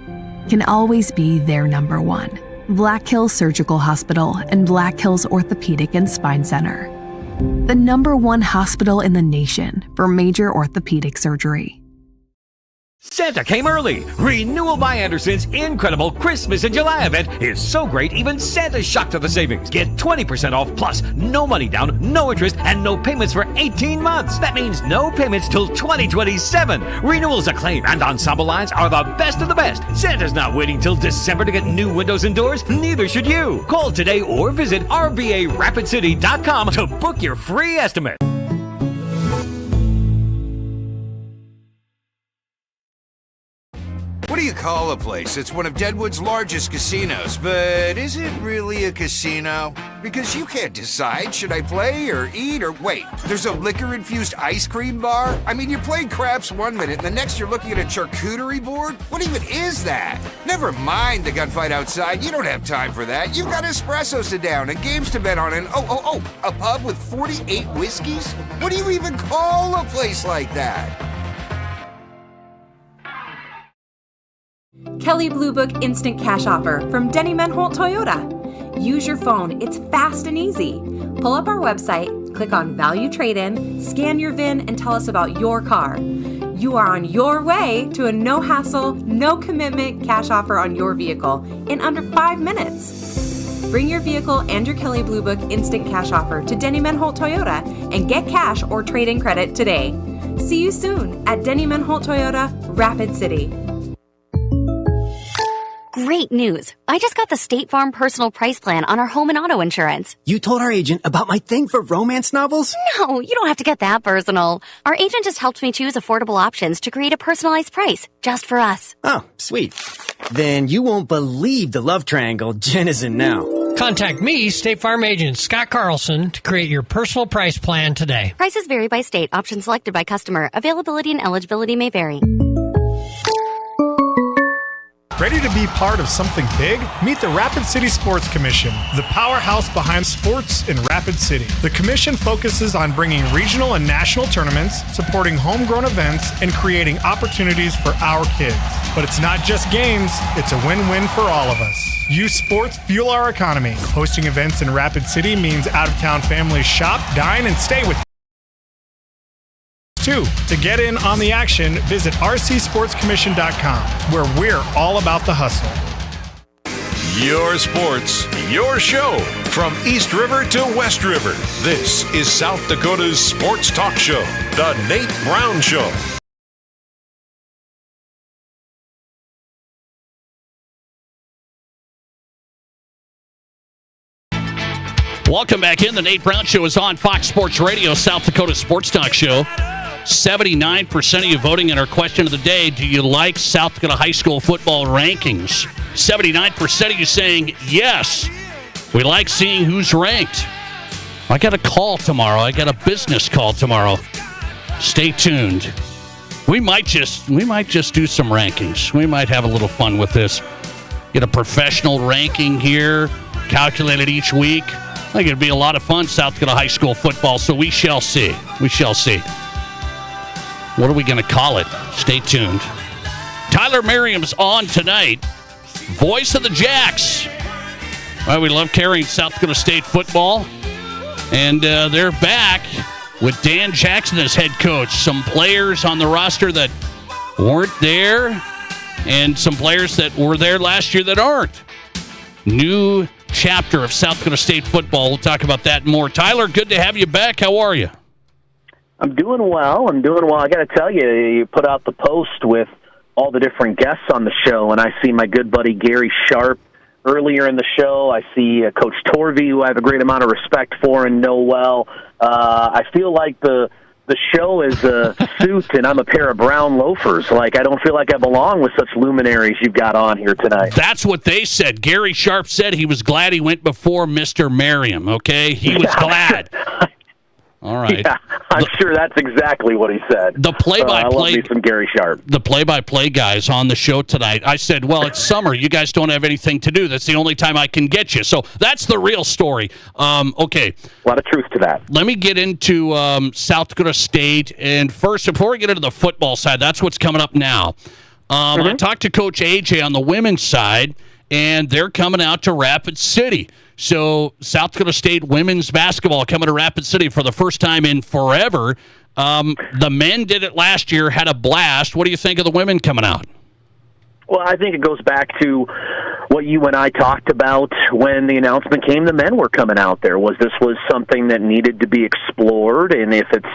can always be their number one. Black Hills Surgical Hospital and Black Hills Orthopedic and Spine Center. The number one hospital in the nation for major orthopedic surgery. Santa came early. Renewal by Anderson's incredible Christmas in July event is so great, even Santa's shocked at the savings. Get 20% off plus no money down, no interest, and no payments for 18 months. That means no payments till 2027. Renewals Acclaim and Ensemble lines are the best of the best. Santa's not waiting till December to get new windows and doors. Neither should you. Call today or visit RBARapidCity.com to book your free estimate. What do you call a place that's one of Deadwood's largest casinos, but is it really a casino? Because you can't decide, should I play or eat or wait? There's a liquor-infused ice cream bar? I mean, you're playing craps one minute, and the next you're looking at a charcuterie board? What even is that? Never mind the gunfight outside, you don't have time for that. You've got espressos to down and games to bet on and a pub with 48 whiskeys? What do you even call a place like that? Kelley Blue Book Instant Cash Offer from Denny Menholt Toyota. Use your phone, it's fast and easy. Pull up our website, click on Value Trade-In, scan your VIN, and tell us about your car. You are on your way to a no-hassle, no-commitment cash offer on your vehicle in under 5 minutes. Bring your vehicle and your Kelley Blue Book Instant Cash Offer to Denny Menholt Toyota and get cash or trade-in credit today. See you soon at Denny Menholt Toyota, Rapid City. Great news. I just got the State Farm Personal Price Plan on our home and auto insurance. You told our agent about my thing for romance novels? No, you don't have to get that personal. Our agent just helped me choose affordable options to create a personalized price just for us. Oh, sweet. Then you won't believe the love triangle Jen is in now. Contact me, State Farm agent Scott Carlson, to create your personal price plan today. Prices vary by state. Options selected by customer. Availability and eligibility may vary. Ready to be part of something big? Meet the Rapid City Sports Commission, the powerhouse behind sports in Rapid City. The commission focuses on bringing regional and national tournaments, supporting homegrown events, and creating opportunities for our kids. But it's not just games, it's a win-win for all of us. Youth sports fuel our economy. Hosting events in Rapid City means out-of-town families shop, dine, and stay with too. To get in on the action, visit rcsportscommission.com, where we're all about the hustle. Your sports, your show. From East River to West River, this is South Dakota's sports talk show, The Nate Brown Show. Welcome back in. The Nate Brown Show is on Fox Sports Radio, South Dakota Sports Talk Show. 79% of you voting in our question of the day, do you like South Dakota high school football rankings? 79% of you saying yes. We like seeing who's ranked. I got a call tomorrow. I got a business call tomorrow. Stay tuned. We might just do some rankings. We might have a little fun with this. Get a professional ranking here, calculated each week. I think it'd be a lot of fun, South Dakota high school football, so we shall see. We shall see. What are we going to call it? Stay tuned. Tyler Merriam's on tonight. Voice of the Jacks. Well, we love carrying South Dakota State football. And they're back with Dan Jackson as head coach. Some players on the roster that weren't there, and some players that were there last year that aren't. New chapter of South Dakota State football. We'll talk about that and more. Tyler, good to have you back. How are you? I'm doing well. I got to tell you, you put out the post with all the different guests on the show, and I see my good buddy Gary Sharp earlier in the show. I see Coach Torvey, who I have a great amount of respect for and know well. I feel like the show is a suit and I'm a pair of brown loafers. Like, I don't feel like I belong with such luminaries you've got on here tonight. That's what they said. Gary Sharp said he was glad he went before Mr. Merriam, okay? He was glad. All right. Yeah, I'm sure that's exactly what he said. The play-by-play, I love me some Gary Sharp. The play-by-play guys on the show tonight. I said, well, it's summer. You guys don't have anything to do. That's the only time I can get you. So that's the real story. Okay. A lot of truth to that. Let me get into South Dakota State. And first, before we get into the football side, that's what's coming up now. I talked to Coach AJ on the women's side, and they're coming out to Rapid City. So South Dakota State women's basketball coming to Rapid City for the first time in forever. The men did it last year, had a blast. What do you think of the women coming out? Well, I think it goes back to what you and I talked about when the announcement came the men were coming out there. This was something that needed to be explored, and if it's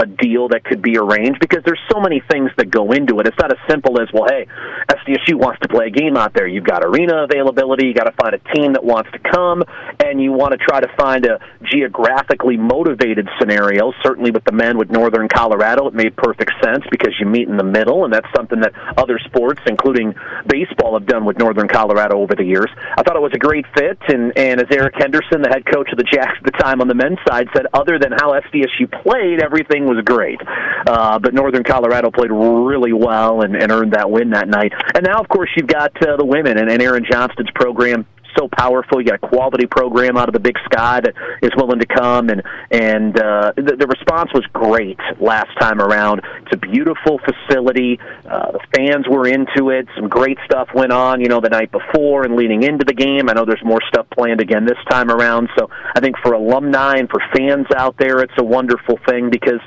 a deal that could be arranged, because there's so many things that go into it. It's not as simple as, well, hey, SDSU wants to play a game out there. You've got arena availability, you got to find a team that wants to come, and you want to try to find a geographically motivated scenario. Certainly with the men with Northern Colorado, it made perfect sense because you meet in the middle, and that's something that other sports, including baseball, have done with Northern Colorado over the years. I thought it was a great fit, and as Eric Henderson, the head coach of the Jacks at the time on the men's side, said, other than how SDSU played, everything was great. But Northern Colorado played really well and earned that win that night. And now, of course, you've got the women and Aaron Johnston's program. So powerful. You got a quality program out of the Big Sky that is willing to come, and the response was great last time around. It's a beautiful facility. The fans were into it. Some great stuff went on, the night before and leading into the game. I know there's more stuff planned again this time around. So I think for alumni and for fans out there, it's a wonderful thing because,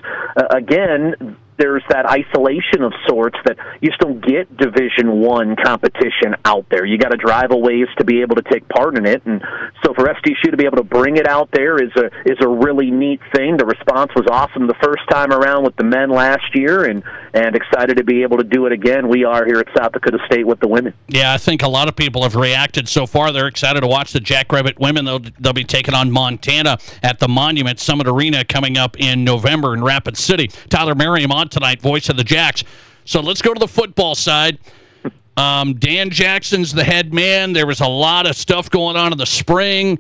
again, there's that isolation of sorts that you just don't get Division I competition out there. You got to drive a ways to be able to take part in it, and so for SDSU to be able to bring it out there is a really neat thing. The response was awesome the first time around with the men last year, and excited to be able to do it again. We are here at South Dakota State with the women. Yeah, I think a lot of people have reacted so far. They're excited to watch the Jackrabbit women. They'll be taking on Montana at the Monument Summit Arena coming up in November in Rapid City. Tyler Merriam on tonight, voice of the Jacks. So let's go to the football side. Dan Jackson's the head man. There was a lot of stuff going on in the spring.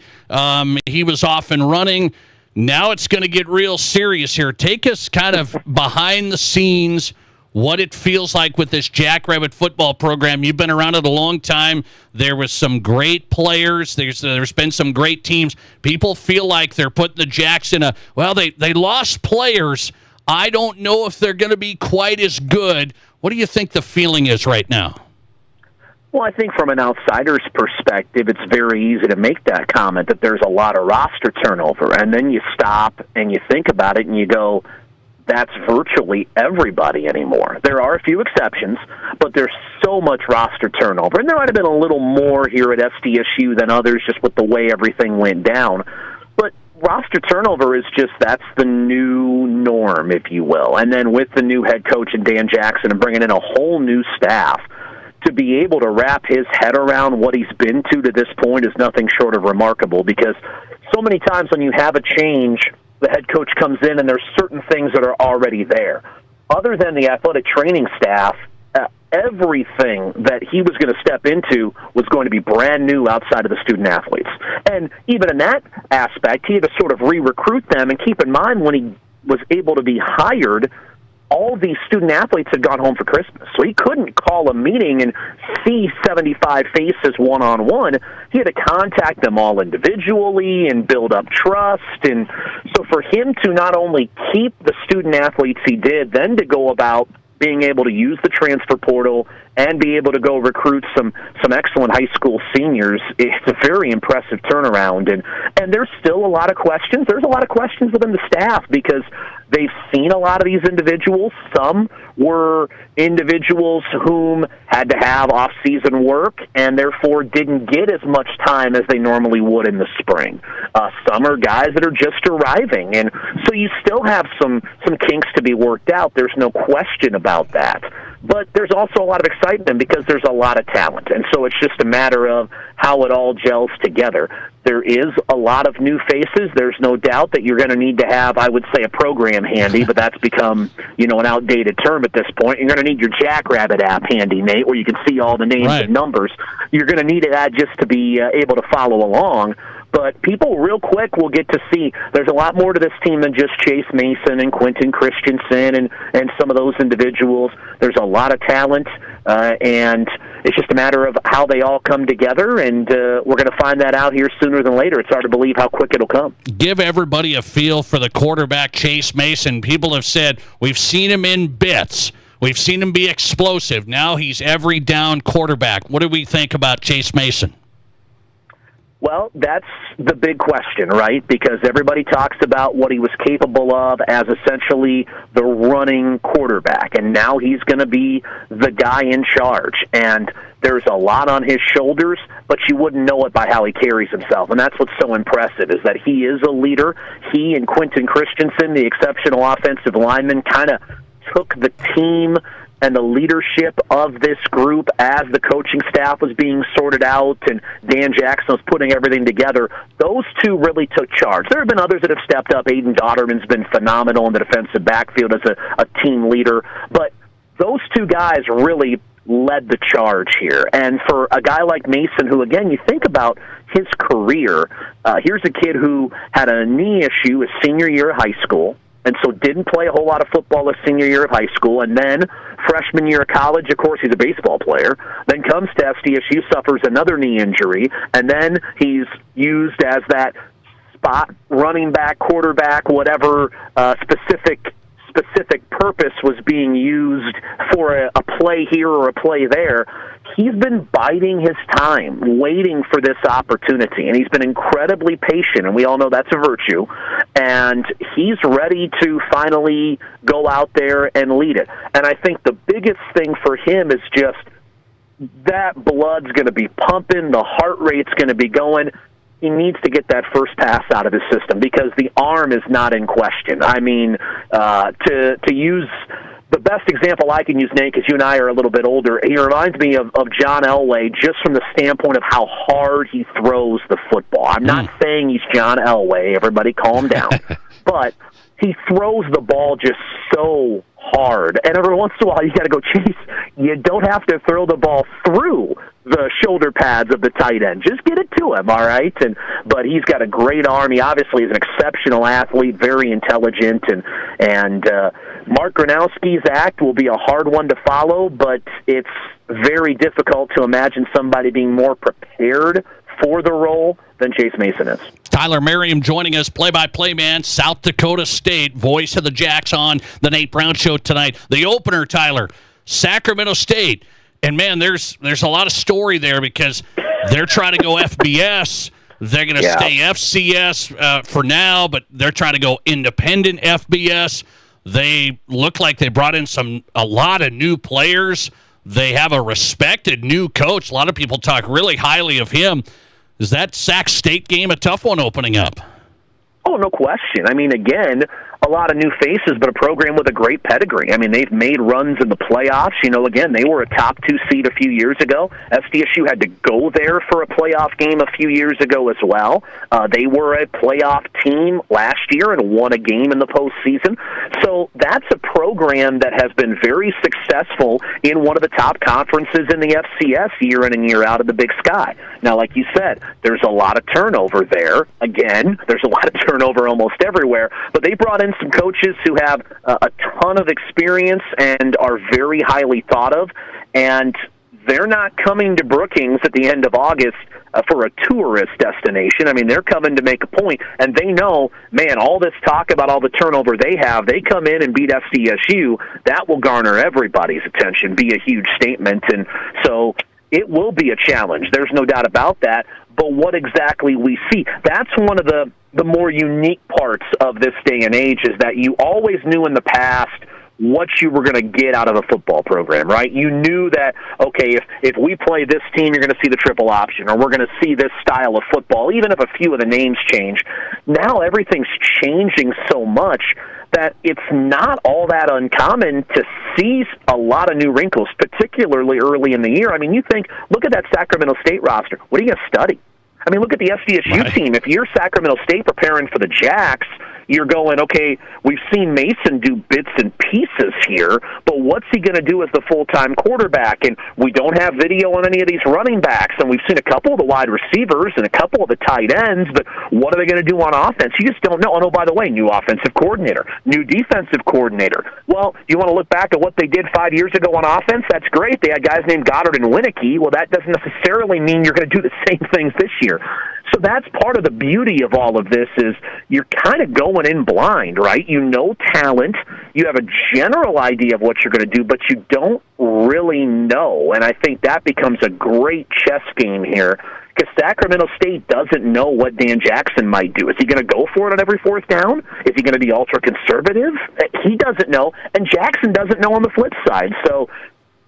He was off and running. Now it's going to get real serious here. Take us kind of behind the scenes, what it feels like with this Jackrabbit football program. You've been around it a long time. There was some great players. There's been some great teams. People feel like they're putting the Jacks in they lost players. I don't know if they're going to be quite as good. What do you think the feeling is right now? Well, I think from an outsider's perspective, it's very easy to make that comment that there's a lot of roster turnover. And then you stop and you think about it and you go, that's virtually everybody anymore. There are a few exceptions, but there's so much roster turnover. And there might have been a little more here at SDSU than others just with the way everything went down. But roster turnover is that's the new norm, if you will. And then with the new head coach and Dan Jackson and bringing in a whole new staff, to be able to wrap his head around what he's been to this point is nothing short of remarkable because so many times when you have a change, the head coach comes in and there's certain things that are already there. Other than the athletic training staff, everything that he was going to step into was going to be brand new outside of the student athletes. And even in that aspect, he had to sort of re-recruit them. And keep in mind, when he was able to be hired, all these student athletes had gone home for Christmas. So he couldn't call a meeting and see 75 faces one-on-one. He had to contact them all individually and build up trust. And so for him to not only keep the student athletes he did, then to go about being able to use the transfer portal and be able to go recruit some excellent high school seniors, it's a very impressive turnaround. And there's still a lot of questions. There's a lot of questions within the staff because they've seen a lot of these individuals. Some were individuals whom had to have off-season work and therefore didn't get as much time as they normally would in the spring. Some are guys that are just arriving. And so you still have some kinks to be worked out. There's no question about that. But there's also a lot of excitement because there's a lot of talent. And so it's just a matter of how it all gels together. There is a lot of new faces. There's no doubt that you're going to need to have, I would say, a program handy, but that's become, an outdated term at this point. You're going to need your Jackrabbit app handy, Nate, where you can see all the names and numbers. You're going to need that just to be able to follow along. But people real quick will get to see there's a lot more to this team than just Chase Mason and Quentin Christensen and some of those individuals. There's a lot of talent, and it's just a matter of how they all come together, and we're going to find that out here sooner than later. It's hard to believe how quick it'll come. Give everybody a feel for the quarterback, Chase Mason. People have said, we've seen him in bits. We've seen him be explosive. Now he's every down quarterback. What do we think about Chase Mason? Well, that's the big question, right? Because everybody talks about what he was capable of as essentially the running quarterback, and now he's going to be the guy in charge. And there's a lot on his shoulders, but you wouldn't know it by how he carries himself. And that's what's so impressive, is that he is a leader. He and Quentin Christensen, the exceptional offensive lineman, kind of took the team and the leadership of this group as the coaching staff was being sorted out and Dan Jackson was putting everything together. Those two really took charge. There have been others that have stepped up. Aiden Dotterman's been phenomenal in the defensive backfield as a team leader. But those two guys really led the charge here. And for a guy like Mason, who, again, you think about his career, here's a kid who had a knee issue his senior year of high school, and so didn't play a whole lot of football his senior year of high school, and then freshman year of college, of course, he's a baseball player, then comes to SDSU, suffers another knee injury, and then he's used as that spot running back, quarterback, whatever specific purpose was being used for a play here or a play there. He's been biding his time, waiting for this opportunity, and he's been incredibly patient, and we all know that's a virtue, and he's ready to finally go out there and lead it. And I think the biggest thing for him is just that blood's going to be pumping, the heart rate's going to be going. He needs to get that first pass out of his system because the arm is not in question. I mean, to use the best example I can use, Nate, because you and I are a little bit older, he reminds me of John Elway just from the standpoint of how hard he throws the football. I'm not saying he's John Elway. Everybody calm down. But he throws the ball just so hard. And every once in a while, you got to go, Chase, you don't have to throw the ball through the shoulder pads of the tight end. Just get it to him, all right? But he's got a great arm. He obviously is an exceptional athlete, very intelligent, and Mark Gronowski's act will be a hard one to follow, but it's very difficult to imagine somebody being more prepared for the role than Chase Mason is. Tyler Merriam joining us, play-by-play man, South Dakota State, voice of the Jacks on the Nate Brown Show tonight. The opener, Tyler, Sacramento State. And, man, there's a lot of story there because they're trying to go FBS. They're going to stay FCS for now, but they're trying to go independent FBS. They look like they brought in a lot of new players. They have a respected new coach. A lot of people talk really highly of him. Is that Sac State game a tough one opening up? Oh, no question. I mean, again, a lot of new faces, but a program with a great pedigree. I mean, they've made runs in the playoffs. You know, again, they were a top 2 seed a few years ago. SDSU had to go there for a playoff game a few years ago as well. They were a playoff team last year and won a game in the postseason. So that's a program that has been very successful in one of the top conferences in the FCS year in and year out of the Big Sky. Now, like you said, there's a lot of turnover there. Again, there's a lot of turnover almost everywhere, but they brought in some coaches who have a ton of experience and are very highly thought of, and they're not coming to Brookings at the end of August for a tourist destination. I mean, they're coming to make a point, and they know, man, all this talk about all the turnover they have, they come in and beat SDSU, that will garner everybody's attention, be a huge statement, and so it will be a challenge. There's no doubt about that, but what exactly we see, that's one of the more unique parts of this day and age, is that you always knew in the past what you were going to get out of a football program, right? You knew that, okay, if we play this team, you're going to see the triple option, or we're going to see this style of football, even if a few of the names change. Now everything's changing so much that it's not all that uncommon to see a lot of new wrinkles, particularly early in the year. I mean, you think, look at that Sacramento State roster. What are you going to study? I mean, look at the SDSU team. If you're Sacramento State preparing for the Jacks, you're going, okay, we've seen Mason do bits and pieces here, but what's he going to do as the full-time quarterback? And we don't have video on any of these running backs, and we've seen a couple of the wide receivers and a couple of the tight ends, but what are they going to do on offense? You just don't know. Oh, by the way, new offensive coordinator, new defensive coordinator. Well, you want to look back at what they did 5 years ago on offense? That's great. They had guys named Goddard and Winicky. Well, that doesn't necessarily mean you're going to do the same things this year. So that's part of the beauty of all of this, is you're kind of going in blind, right? You know talent, you have a general idea of what you're going to do, but you don't really know. And I think that becomes a great chess game here, because Sacramento State doesn't know what Dan Jackson might do. Is he going to go for it on every fourth down? Is he going to be ultra-conservative? He doesn't know, and Jackson doesn't know on the flip side. So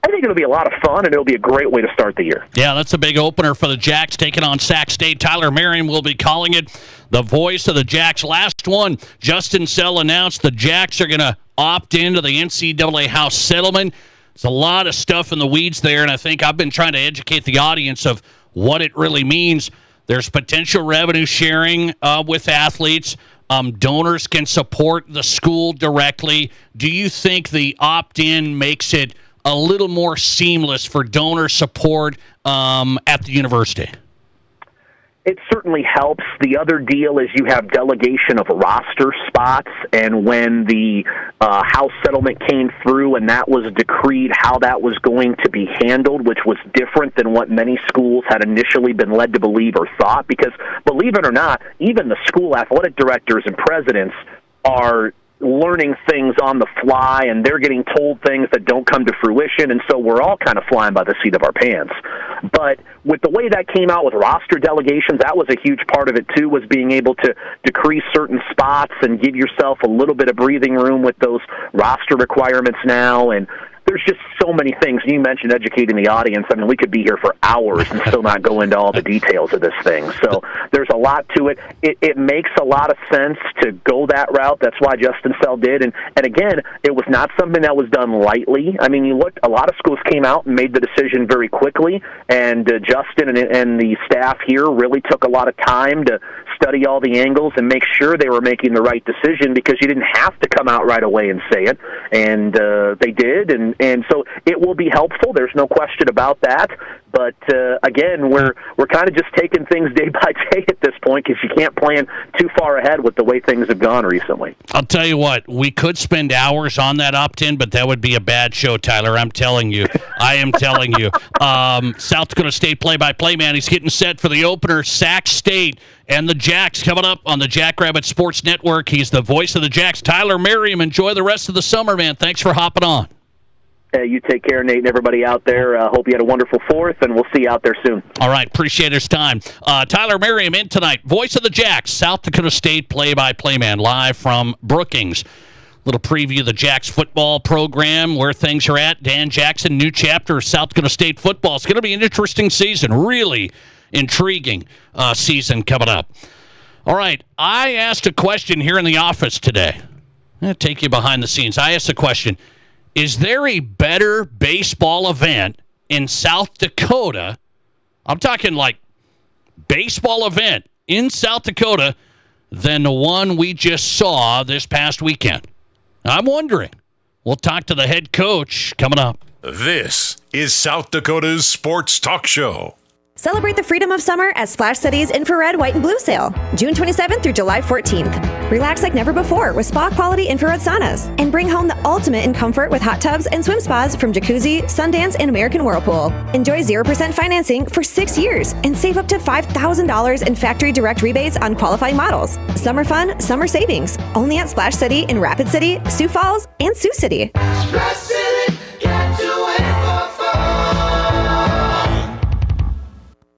I think it'll be a lot of fun, and it'll be a great way to start the year. Yeah, that's a big opener for the Jacks, taking on Sac State. Tyler Merriam will be calling it, the voice of the Jacks. Last one, Justin Sell announced the Jacks are going to opt into the NCAA House settlement. There's a lot of stuff in the weeds there, and I think I've been trying to educate the audience of what it really means. There's potential revenue sharing with athletes. Donors can support the school directly. Do you think the opt-in makes it a little more seamless for donor support at the university? It certainly helps. The other deal is you have delegation of roster spots, and when the House settlement came through and that was decreed how that was going to be handled, which was different than what many schools had initially been led to believe or thought, because believe it or not, even the school athletic directors and presidents are learning things on the fly, and they're getting told things that don't come to fruition, and so we're all kind of flying by the seat of our pants. But with the way that came out with roster delegations, that was a huge part of it too, was being able to decrease certain spots and give yourself a little bit of breathing room with those roster requirements now. And there's just so many things. You mentioned educating the audience. I mean, we could be here for hours and still not go into all the details of this thing. So there's a lot to it. It makes a lot of sense to go that route. That's why Justin Sell did. And again, it was not something that was done lightly. I mean, you look, a lot of schools came out and made the decision very quickly, and Justin and the staff here really took a lot of time to study all the angles and make sure they were making the right decision, because you didn't have to come out right away and say it. And they did, and so it will be helpful. There's no question about that. But again, we're kind of just taking things day by day at this point, because you can't plan too far ahead with the way things have gone recently. I'll tell you what, we could spend hours on that opt-in, but that would be a bad show, Tyler. I'm telling you. I am telling you. South Dakota State play-by-play man, he's getting set for the opener, Sac State and the Jacks, coming up on the Jackrabbit Sports Network. He's the voice of the Jacks. Tyler Merriam, enjoy the rest of the summer, man. Thanks for hopping on. You take care, Nate, and everybody out there. Hope you had a wonderful 4th, and we'll see you out there soon. All right, appreciate his time. Tyler Merriam in tonight, voice of the Jacks, South Dakota State play-by-play man, live from Brookings. Little preview of the Jacks football program, where things are at. Dan Jackson, new chapter of South Dakota State football. It's going to be an interesting season, really intriguing season coming up. All right, I asked a question here in the office today. going to take you behind the scenes. I asked the question, is there a better baseball event in South Dakota? I'm talking like baseball event in South Dakota than the one we just saw this past weekend? I'm wondering. We'll talk to the head coach coming up. This is South Dakota's Sports Talk Show. Celebrate the freedom of summer at Splash City's Infrared White and Blue Sale, June 27th through July 14th. Relax like never before with spa-quality infrared saunas. And bring home the ultimate in comfort with hot tubs and swim spas from Jacuzzi, Sundance, and American Whirlpool. Enjoy 0% financing for 6 years and save up to $5,000 in factory direct rebates on qualifying models. Summer fun, summer savings. Only at Splash City in Rapid City, Sioux Falls, and Sioux City. Splash City, get to it for fun.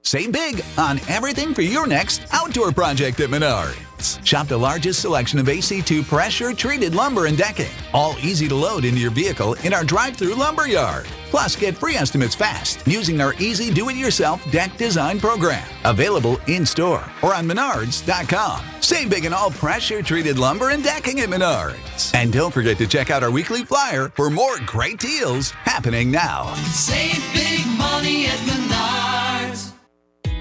Save big on everything for your next outdoor project at Menards. Shop the largest selection of AC2 pressure-treated lumber and decking, all easy to load into your vehicle in our drive-through lumber yard. Plus, get free estimates fast using our easy do-it-yourself deck design program. Available in-store or on Menards.com. Save big in all pressure-treated lumber and decking at Menards. And don't forget to check out our weekly flyer for more great deals happening now. Save big money at Menards.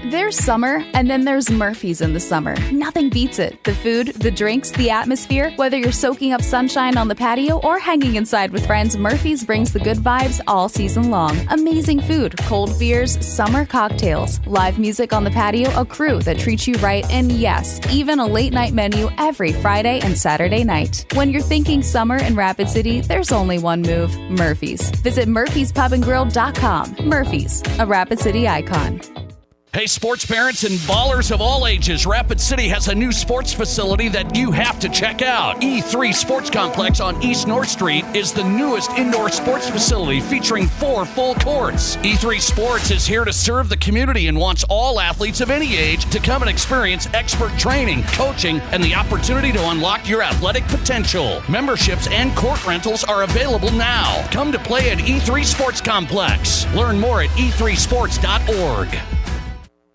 There's summer, and then there's Murphy's in the summer. Nothing beats it. The food, the drinks, the atmosphere. Whether you're soaking up sunshine on the patio or hanging inside with friends, Murphy's brings the good vibes all season long. Amazing food, cold beers, summer cocktails, live music on the patio, a crew that treats you right, and yes, even a late-night menu every Friday and Saturday night. When you're thinking summer in Rapid City, there's only one move, Murphy's. Visit murphyspubandgrill.com. Murphy's, a Rapid City icon. Hey, sports parents and ballers of all ages, Rapid City has a new sports facility that you have to check out. E3 Sports Complex on East North Street is the newest indoor sports facility featuring 4 full courts. E3 Sports is here to serve the community and wants all athletes of any age to come and experience expert training, coaching, and the opportunity to unlock your athletic potential. Memberships and court rentals are available now. Come to play at E3 Sports Complex. Learn more at e3sports.org.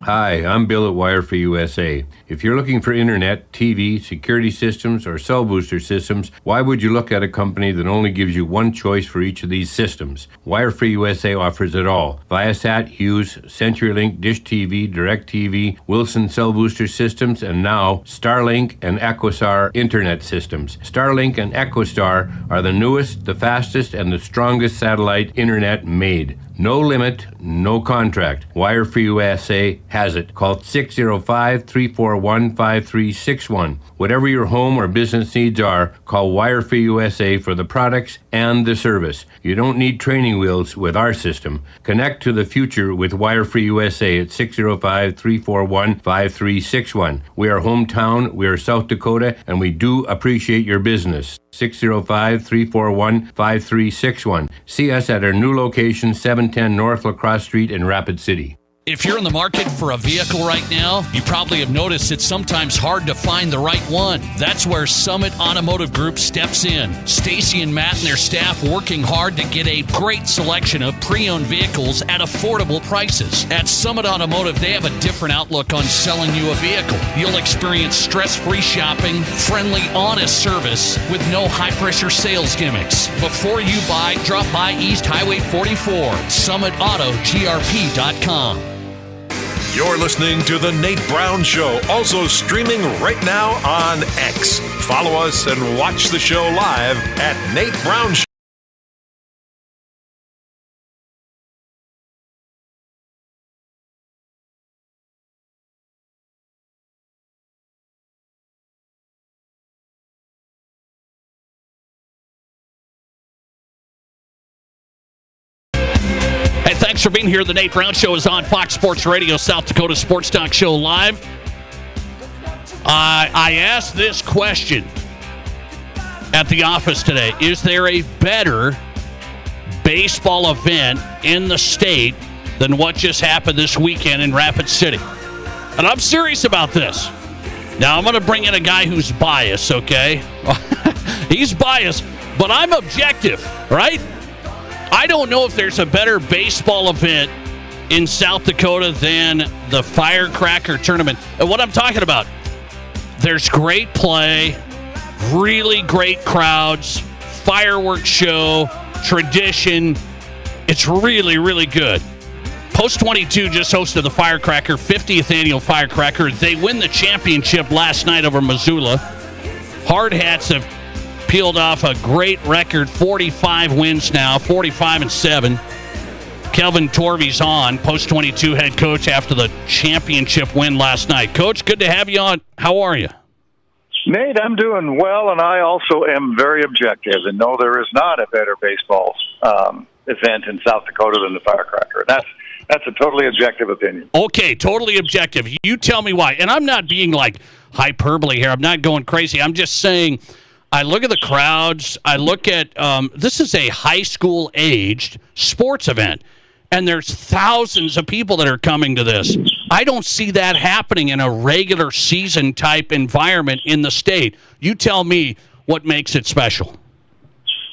Hi, I'm Bill at Wire for USA. If you're looking for internet, TV, security systems, or cell booster systems, why would you look at a company that only gives you one choice for each of these systems? Wire for USA offers it all. Viasat, Hughes, CenturyLink, Dish TV, DirecTV, Wilson Cell Booster Systems, and now Starlink and Equistar Internet Systems. Starlink and Equistar are the newest, the fastest, and the strongest satellite internet made. No limit, no contract. Wire for USA has it. Call 605-341-5361. Whatever your home or business needs are, call Wire for USA for the products and the service. You don't need training wheels with our system. Connect to the future with Wire for USA at 605-341-5361. We are hometown, we are South Dakota, and we do appreciate your business. 605-341-5361. See us at our new location, 710 North La Crosse Street in Rapid City. If you're in the market for a vehicle right now, you probably have noticed it's sometimes hard to find the right one. That's where Summit Automotive Group steps in. Stacy and Matt and their staff working hard to get a great selection of pre-owned vehicles at affordable prices. At Summit Automotive, they have a different outlook on selling you a vehicle. You'll experience stress-free shopping, friendly, honest service with no high-pressure sales gimmicks. Before you buy, drop by East Highway 44, SummitAutoGRP.com. You're listening to The Nate Brown Show, also streaming right now on X. Follow us and watch the show live at Nate Brown Show. Thanks for being here. The Nate Brown Show is on Fox Sports Radio, South Dakota Sports Talk Show Live. I asked this question at the office today. Is there a better baseball event in the state than what just happened this weekend in Rapid City? And I'm serious about this. Now, I'm going to bring in a guy who's biased, okay? He's biased, but I'm objective, right? I don't know if there's a better baseball event in South Dakota than the Firecracker Tournament. And what I'm talking about, there's great play, Really great crowds, fireworks show, tradition. It's really, really good. Post 22 just hosted the Firecracker, 50th annual Firecracker. They win the championship last night over Missoula. Hard Hats have peeled off a great record, 45 wins now, 45-7. Kelvin Torvey's on, Post 22 head coach after the championship win last night. Coach, good to have you on. How are you? Nate, I'm doing well, and I also am very objective. And no, there is not a better baseball event in South Dakota than the Firecracker. That's a totally objective opinion. Okay, totally objective. You tell me why. And I'm not being like hyperbole here. I'm not going crazy. I'm just saying I look at the crowds. I look at this is a high school-aged sports event, and there's thousands of people that are coming to this. I don't see that happening in a regular season type environment in the state. You tell me what makes it special.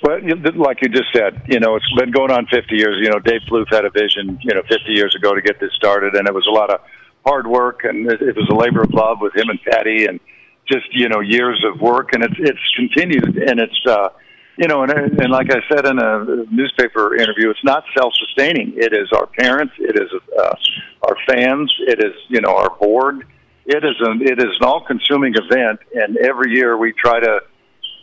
Well, like you just said, it's been going on 50 years. Dave Plouffe had a vision, 50 years ago to get this started, and it was a lot of hard work, and it was a labor of love with him and Patty, and just, years of work, and it's continued, and it's, and like I said in a newspaper interview, it's not self-sustaining. It is our parents, it is our fans, it is, our board. It is an all-consuming event, and every year we try to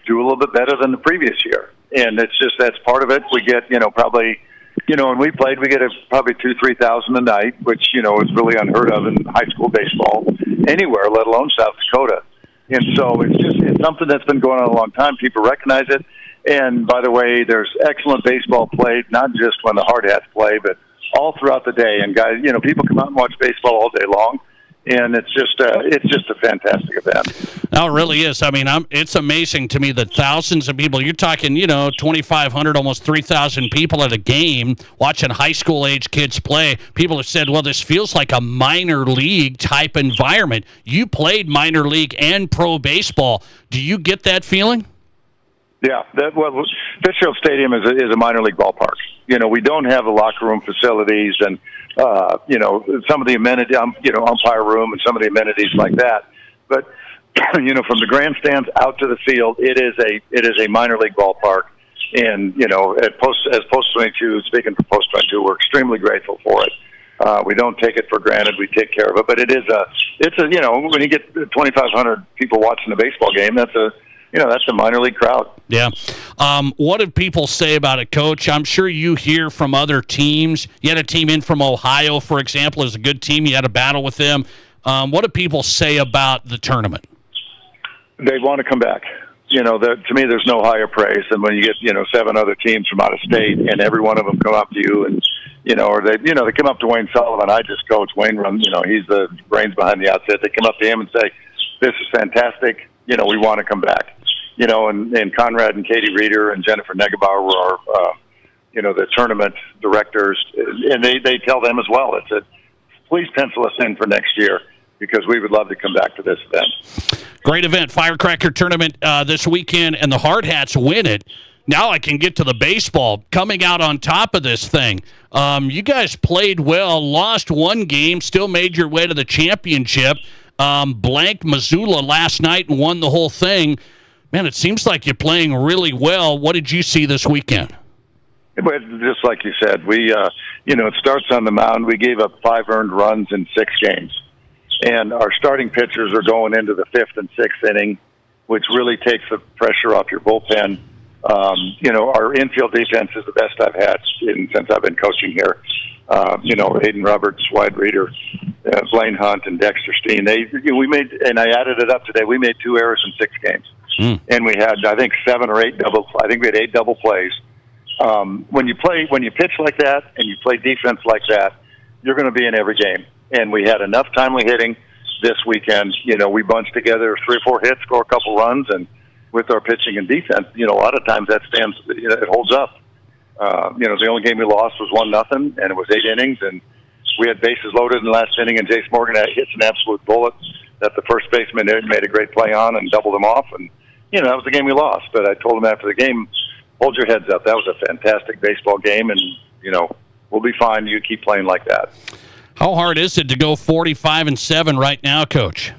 do a little bit better than the previous year. And it's just, that's part of it. We get, probably, when we played, we get probably 2,000-3,000 a night, which, is really unheard of in high school baseball anywhere, let alone South Dakota. And so it's something that's been going on a long time. People recognize it. And by the way, there's excellent baseball played, not just when the Hard Hats play, but all throughout the day. And guys, people come out and watch baseball all day long. And it's just a fantastic event. No, it really is. I mean, it's amazing to me that thousands of people, you're talking, 2,500, almost 3,000 people at a game watching high school age kids play. People have said, well, this feels like a minor league type environment. You played minor league and pro baseball. Do you get that feeling? Yeah, Fitzgerald Stadium is a minor league ballpark. We don't have the locker room facilities and, some of the amenities, umpire room and some of the amenities like that. But, from the grandstands out to the field, it is a minor league ballpark. And, as Post 22, speaking for Post 22, we're extremely grateful for it. We don't take it for granted. We take care of it. But it's when you get 2,500 people watching a baseball game, that's a minor league crowd. Yeah. What do people say about it, Coach? I'm sure you hear from other teams. You had a team in from Ohio, for example, is a good team. You had a battle with them. What do people say about the tournament? They want to come back. To me, there's no higher praise than when you get, 7 other teams from out of state, and every one of them come up to you and, or they come up to Wayne Sullivan. I just coach. Wayne runs, he's the brains behind the outfit. They come up to him and say, this is fantastic. We want to come back. And Conrad and Katie Reeder and Jennifer Negebauer were our, the tournament directors, and they tell them as well. It's please pencil us in for next year because we would love to come back to this event. Great event, Firecracker tournament this weekend, and the Hard Hats win it. Now I can get to the baseball coming out on top of this thing. You guys played well, lost one game, still made your way to the championship. Blanked Missoula last night and won the whole thing. Man, it seems like you're playing really well. What did you see this weekend? Just like you said, we, it starts on the mound. We gave up 5 earned runs in 6 games. And our starting pitchers are going into the 5th and 6th inning, which really takes the pressure off your bullpen. Our infield defense is the best I've had since I've been coaching here. Hayden Roberts, Wyatt Reeder, Blaine Hunt, and Dexter Steen. We made, and I added it up today, we made 2 errors in 6 games. And we had, I think, 7 or 8 I think we had 8 double plays. When you pitch like that and you play defense like that, you're going to be in every game. And we had enough timely hitting this weekend. We bunched together 3 or 4 hits, score a couple runs, and with our pitching and defense, a lot of times that stands, it holds up. The only game we lost was 1-0, and it was 8 innings, and we had bases loaded in the last inning, and Jace Morgan hits an absolute bullet that the first baseman made a great play on and doubled him off, and that was the game we lost. But I told him after the game, hold your heads up. That was a fantastic baseball game, and, we'll be fine. You keep playing like that. How hard is it to go 45-7 right now, Coach?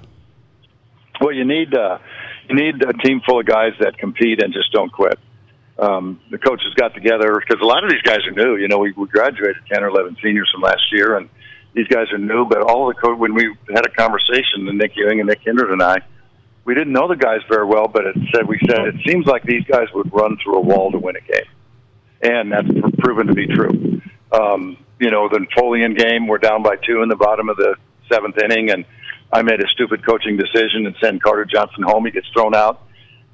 Well, you need, You need a team full of guys that compete and just don't quit. The coaches got together because a lot of these guys are new. You know, we graduated 10 or 11 seniors from last year, and these guys are new. But all the when we had a conversation, Nick Ewing and Nick Hindred and I, we didn't know the guys very well, but we said it seems like these guys would run through a wall to win a game, and that's proven to be true. You know, the Napoleon game, we're down by 2 in the bottom of the 7th inning, and I made a stupid coaching decision and sent Carter Johnson home. He gets thrown out.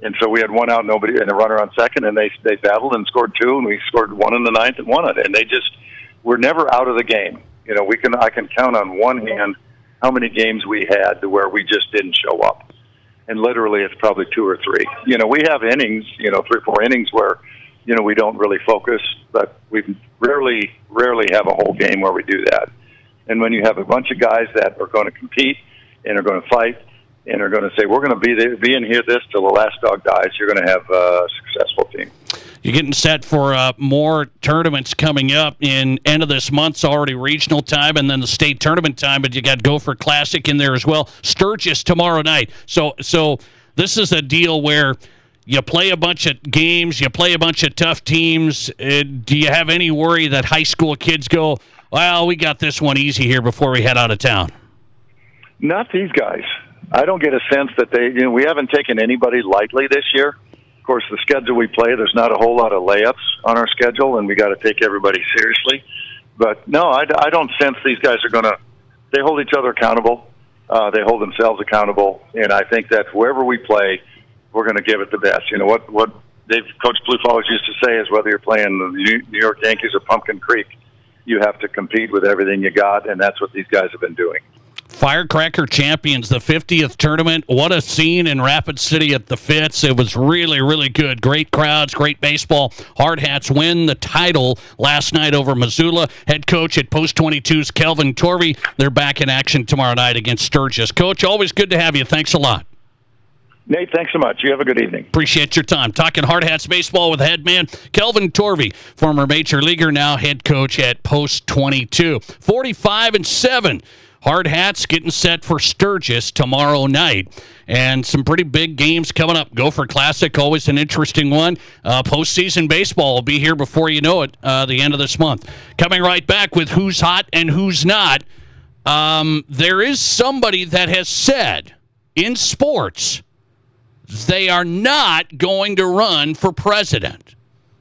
And so we had 1 out, nobody, and a runner on second, and they battled and scored 2, and we scored 1 in the 9th and won it. And they just were never out of the game. You know, I can count on one hand how many games we had to where we just didn't show up. And literally, it's probably 2 or 3. You know, we have innings, 3 or 4 innings where, we don't really focus, but we rarely have a whole game where we do that. And when you have a bunch of guys that are going to compete and are going to fight, and are going to say, we're going to be in here this till the last dog dies, you're going to have a successful team. You're getting set for more tournaments coming up in end of this month's already regional time and then the state tournament time, but you got Gopher Classic in there as well. Sturgis tomorrow night. So this is a deal where you play a bunch of games, you play a bunch of tough teams. Do you have any worry that high school kids go, well, we got this one easy here before we head out of town? Not these guys. I don't get a sense that we haven't taken anybody lightly this year. Of course, the schedule we play, there's not a whole lot of layups on our schedule, and we got to take everybody seriously. But no, I don't sense these guys are they hold each other accountable. They hold themselves accountable. And I think that wherever we play, we're going to give it the best. You know, what Coach Plouffe always used to say is whether you're playing the New York Yankees or Pumpkin Creek, you have to compete with everything you got, and that's what these guys have been doing. Firecracker Champions, the 50th tournament. What a scene in Rapid City at the Fitz. It was really, really good. Great crowds, great baseball. Hard Hats win the title last night over Missoula. Head coach at Post 22's Kelvin Torvey. They're back in action tomorrow night against Sturgis. Coach, always good to have you. Thanks a lot. Nate, thanks so much. You have a good evening. Appreciate your time. Talking Hard Hats baseball with head man Kelvin Torvey, former major leaguer, now head coach at Post 22. 45-7. Hard Hats getting set for Sturgis tomorrow night. And some pretty big games coming up. Gopher Classic, always an interesting one. Postseason baseball will be here before you know it, the end of this month. Coming right back with who's hot and who's not. There is somebody that has said in sports they are not going to run for president.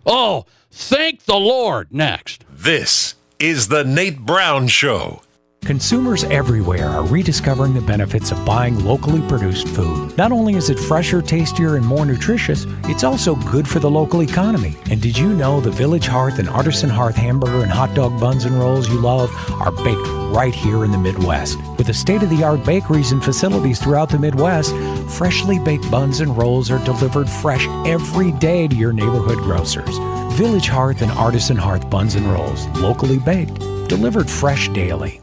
Oh, thank the Lord. Next. This is the Nate Brown Show. Consumers everywhere are rediscovering the benefits of buying locally produced food. Not only is it fresher, tastier, and more nutritious, it's also good for the local economy. And did you know the Village Hearth and Artisan Hearth hamburger and hot dog buns and rolls you love are baked right here in the Midwest? With the state-of-the-art bakeries and facilities throughout the Midwest, freshly baked buns and rolls are delivered fresh every day to your neighborhood grocers. Village Hearth and Artisan Hearth buns and rolls, locally baked, delivered fresh daily.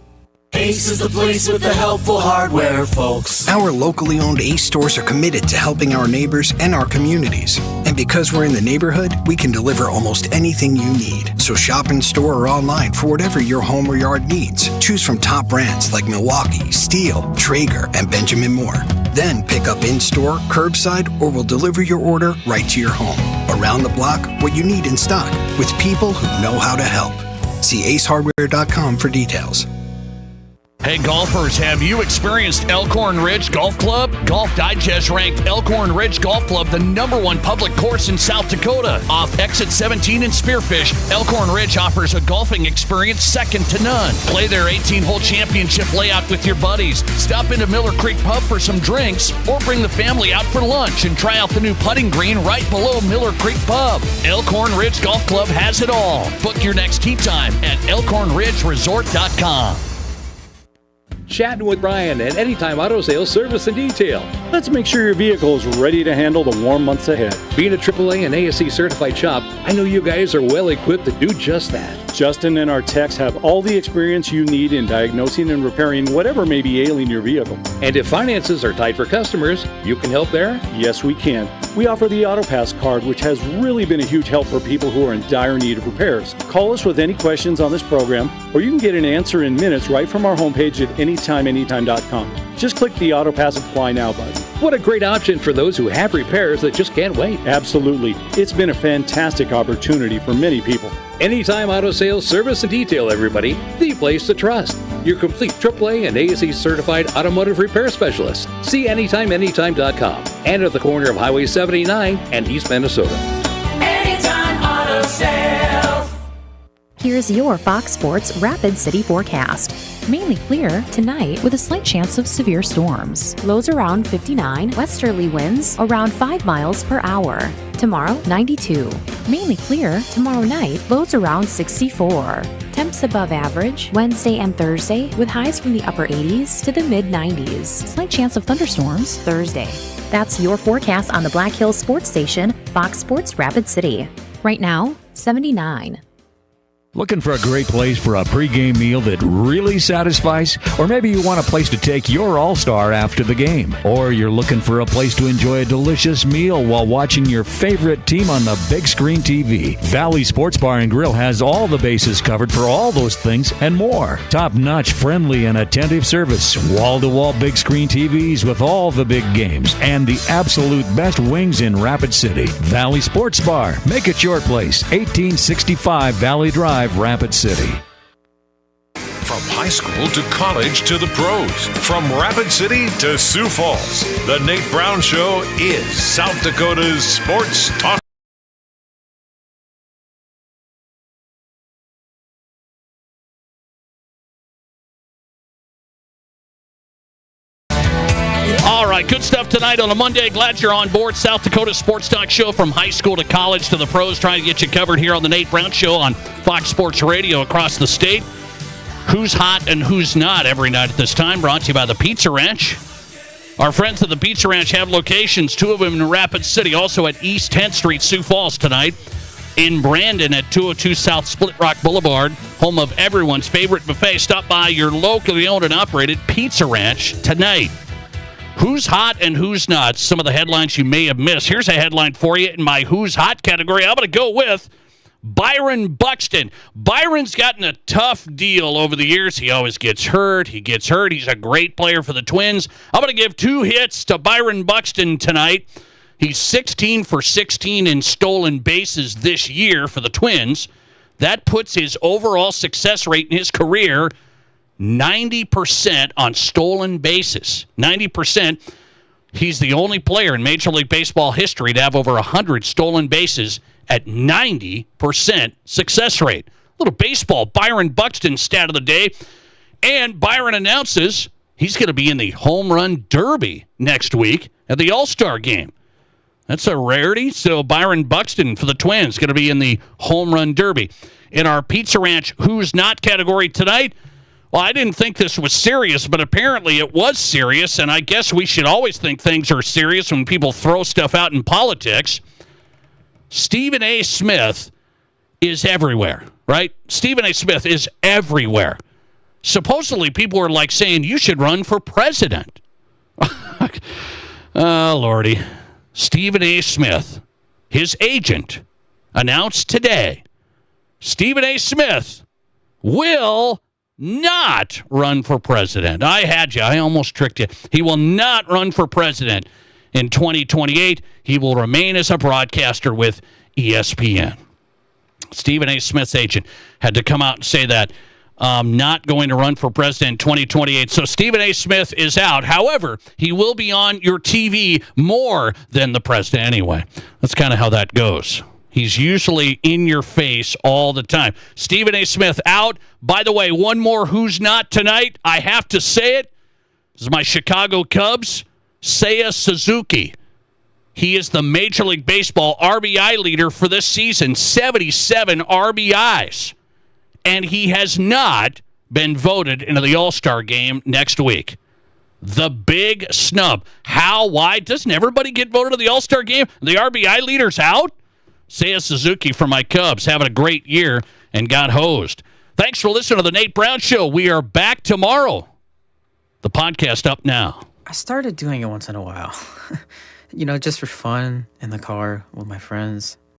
Ace is the place with the helpful hardware, folks. Our locally owned Ace stores are committed to helping our neighbors and our communities. And because we're in the neighborhood, we can deliver almost anything you need. So shop in store or online for whatever your home or yard needs. Choose from top brands like Milwaukee, Stihl, Traeger, and Benjamin Moore. Then pick up in-store, curbside, or we'll deliver your order right to your home. Around the block, what you need in stock, with people who know how to help. See acehardware.com for details. Hey golfers, have you experienced Elkhorn Ridge Golf Club? Golf Digest ranked Elkhorn Ridge Golf Club the #1 public course in South Dakota. Off Exit 17 in Spearfish, Elkhorn Ridge offers a golfing experience second to none. Play their 18-hole championship layout with your buddies. Stop into Miller Creek Pub for some drinks, or bring the family out for lunch and try out the new putting green right below Miller Creek Pub. Elkhorn Ridge Golf Club has it all. Book your next tee time at elkhornridgeresort.com. Chatting with Brian at Anytime Auto Sales Service and Detail. Let's make sure your vehicle is ready to handle the warm months ahead. Being a AAA and ASE certified shop, I know you guys are well equipped to do just that. Justin and our techs have all the experience you need in diagnosing and repairing whatever may be ailing your vehicle. And if finances are tight for customers, you can help there? Yes, we can. We offer the AutoPass card, which has really been a huge help for people who are in dire need of repairs. Call us with any questions on this program, or you can get an answer in minutes right from our homepage at anytimeanytime.com. Just click the AutoPass Apply Now button. What a great option for those who have repairs that just can't wait. Absolutely. It's been a fantastic opportunity for many people. Anytime Auto Sales Service and Detail, everybody. The place to trust. Your complete AAA and ASE certified automotive repair specialist. See AnytimeAnytime.com and at the corner of Highway 79 and East Minnesota. Anytime Auto Sales. Here's your Fox Sports Rapid City forecast. Mainly clear tonight with a slight chance of severe storms. Lows around 59, westerly winds around 5 miles per hour. Tomorrow, 92. Mainly clear tomorrow night, lows around 64. Temps above average Wednesday and Thursday with highs from the upper 80s to the mid 90s. Slight chance of thunderstorms Thursday. That's your forecast on the Black Hills Sports Station, Fox Sports Rapid City. Right now, 79. Looking for a great place for a pregame meal that really satisfies? Or maybe you want a place to take your all-star after the game. Or you're looking for a place to enjoy a delicious meal while watching your favorite team on the big screen TV. Valley Sports Bar and Grill has all the bases covered for all those things and more. Top-notch, friendly, and attentive service. Wall-to-wall big screen TVs with all the big games. And the absolute best wings in Rapid City. Valley Sports Bar. Make it your place. 1865 Valley Drive, Rapid City. From high school to college to the pros, from Rapid City to Sioux Falls, the Nate Brown Show is South Dakota's sports talk. All right, good stuff tonight on a Monday. Glad you're on board. South Dakota Sports Talk Show from high school to college to the pros, trying to get you covered here on the Nate Brown Show on Fox Sports Radio across the state. Who's hot and who's not every night at this time, brought to you by the Pizza Ranch. Our friends at the Pizza Ranch have locations, 2 of them in Rapid City, also at East 10th Street, Sioux Falls tonight. In Brandon at 202 South Split Rock Boulevard, home of everyone's favorite buffet. Stop by your locally owned and operated Pizza Ranch tonight. Who's hot and who's not? Some of the headlines you may have missed. Here's a headline for you in my Who's Hot category. I'm going to go with Byron Buxton. Byron's gotten a tough deal over the years. He always gets hurt. He's a great player for the Twins. I'm going to give 2 hits to Byron Buxton tonight. He's 16 for 16 in stolen bases this year for the Twins. That puts his overall success rate in his career 90% on stolen bases. 90%. He's the only player in Major League Baseball history to have over 100 stolen bases at 90% success rate. Little baseball Byron Buxton stat of the day. And Byron announces he's going to be in the Home Run Derby next week at the All-Star Game. That's a rarity. So Byron Buxton for the Twins going to be in the Home Run Derby. In our Pizza Ranch Who's Not category tonight, well, I didn't think this was serious, but apparently it was serious, and I guess we should always think things are serious when people throw stuff out in politics. Stephen A. Smith is everywhere, right? Stephen A. Smith is everywhere. Supposedly, people are like saying, you should run for president. Oh, Lordy. Stephen A. Smith, his agent, announced today, Stephen A. Smith will not run for president. I had you. I almost tricked you. He will not run for president in 2028. He will remain as a broadcaster with ESPN. Stephen A. Smith's agent had to come out and say that. Not going to run for president in 2028. So Stephen A. Smith is out. However, he will be on your TV more than the president anyway. That's kind of how that goes. He's usually in your face all the time. Stephen A. Smith out. By the way, one more Who's Not tonight. I have to say it. This is my Chicago Cubs, Seiya Suzuki. He is the Major League Baseball RBI leader for this season, 77 RBIs. And he has not been voted into the All-Star game next week. The big snub. How? Why? Doesn't everybody get voted to the All-Star game? The RBI leader's out? Seiya Suzuki from my Cubs having a great year and got hosed. Thanks for listening to The Nate Brown Show. We are back tomorrow. The podcast up now. I started doing it once in a while. Just for fun in the car with my friends.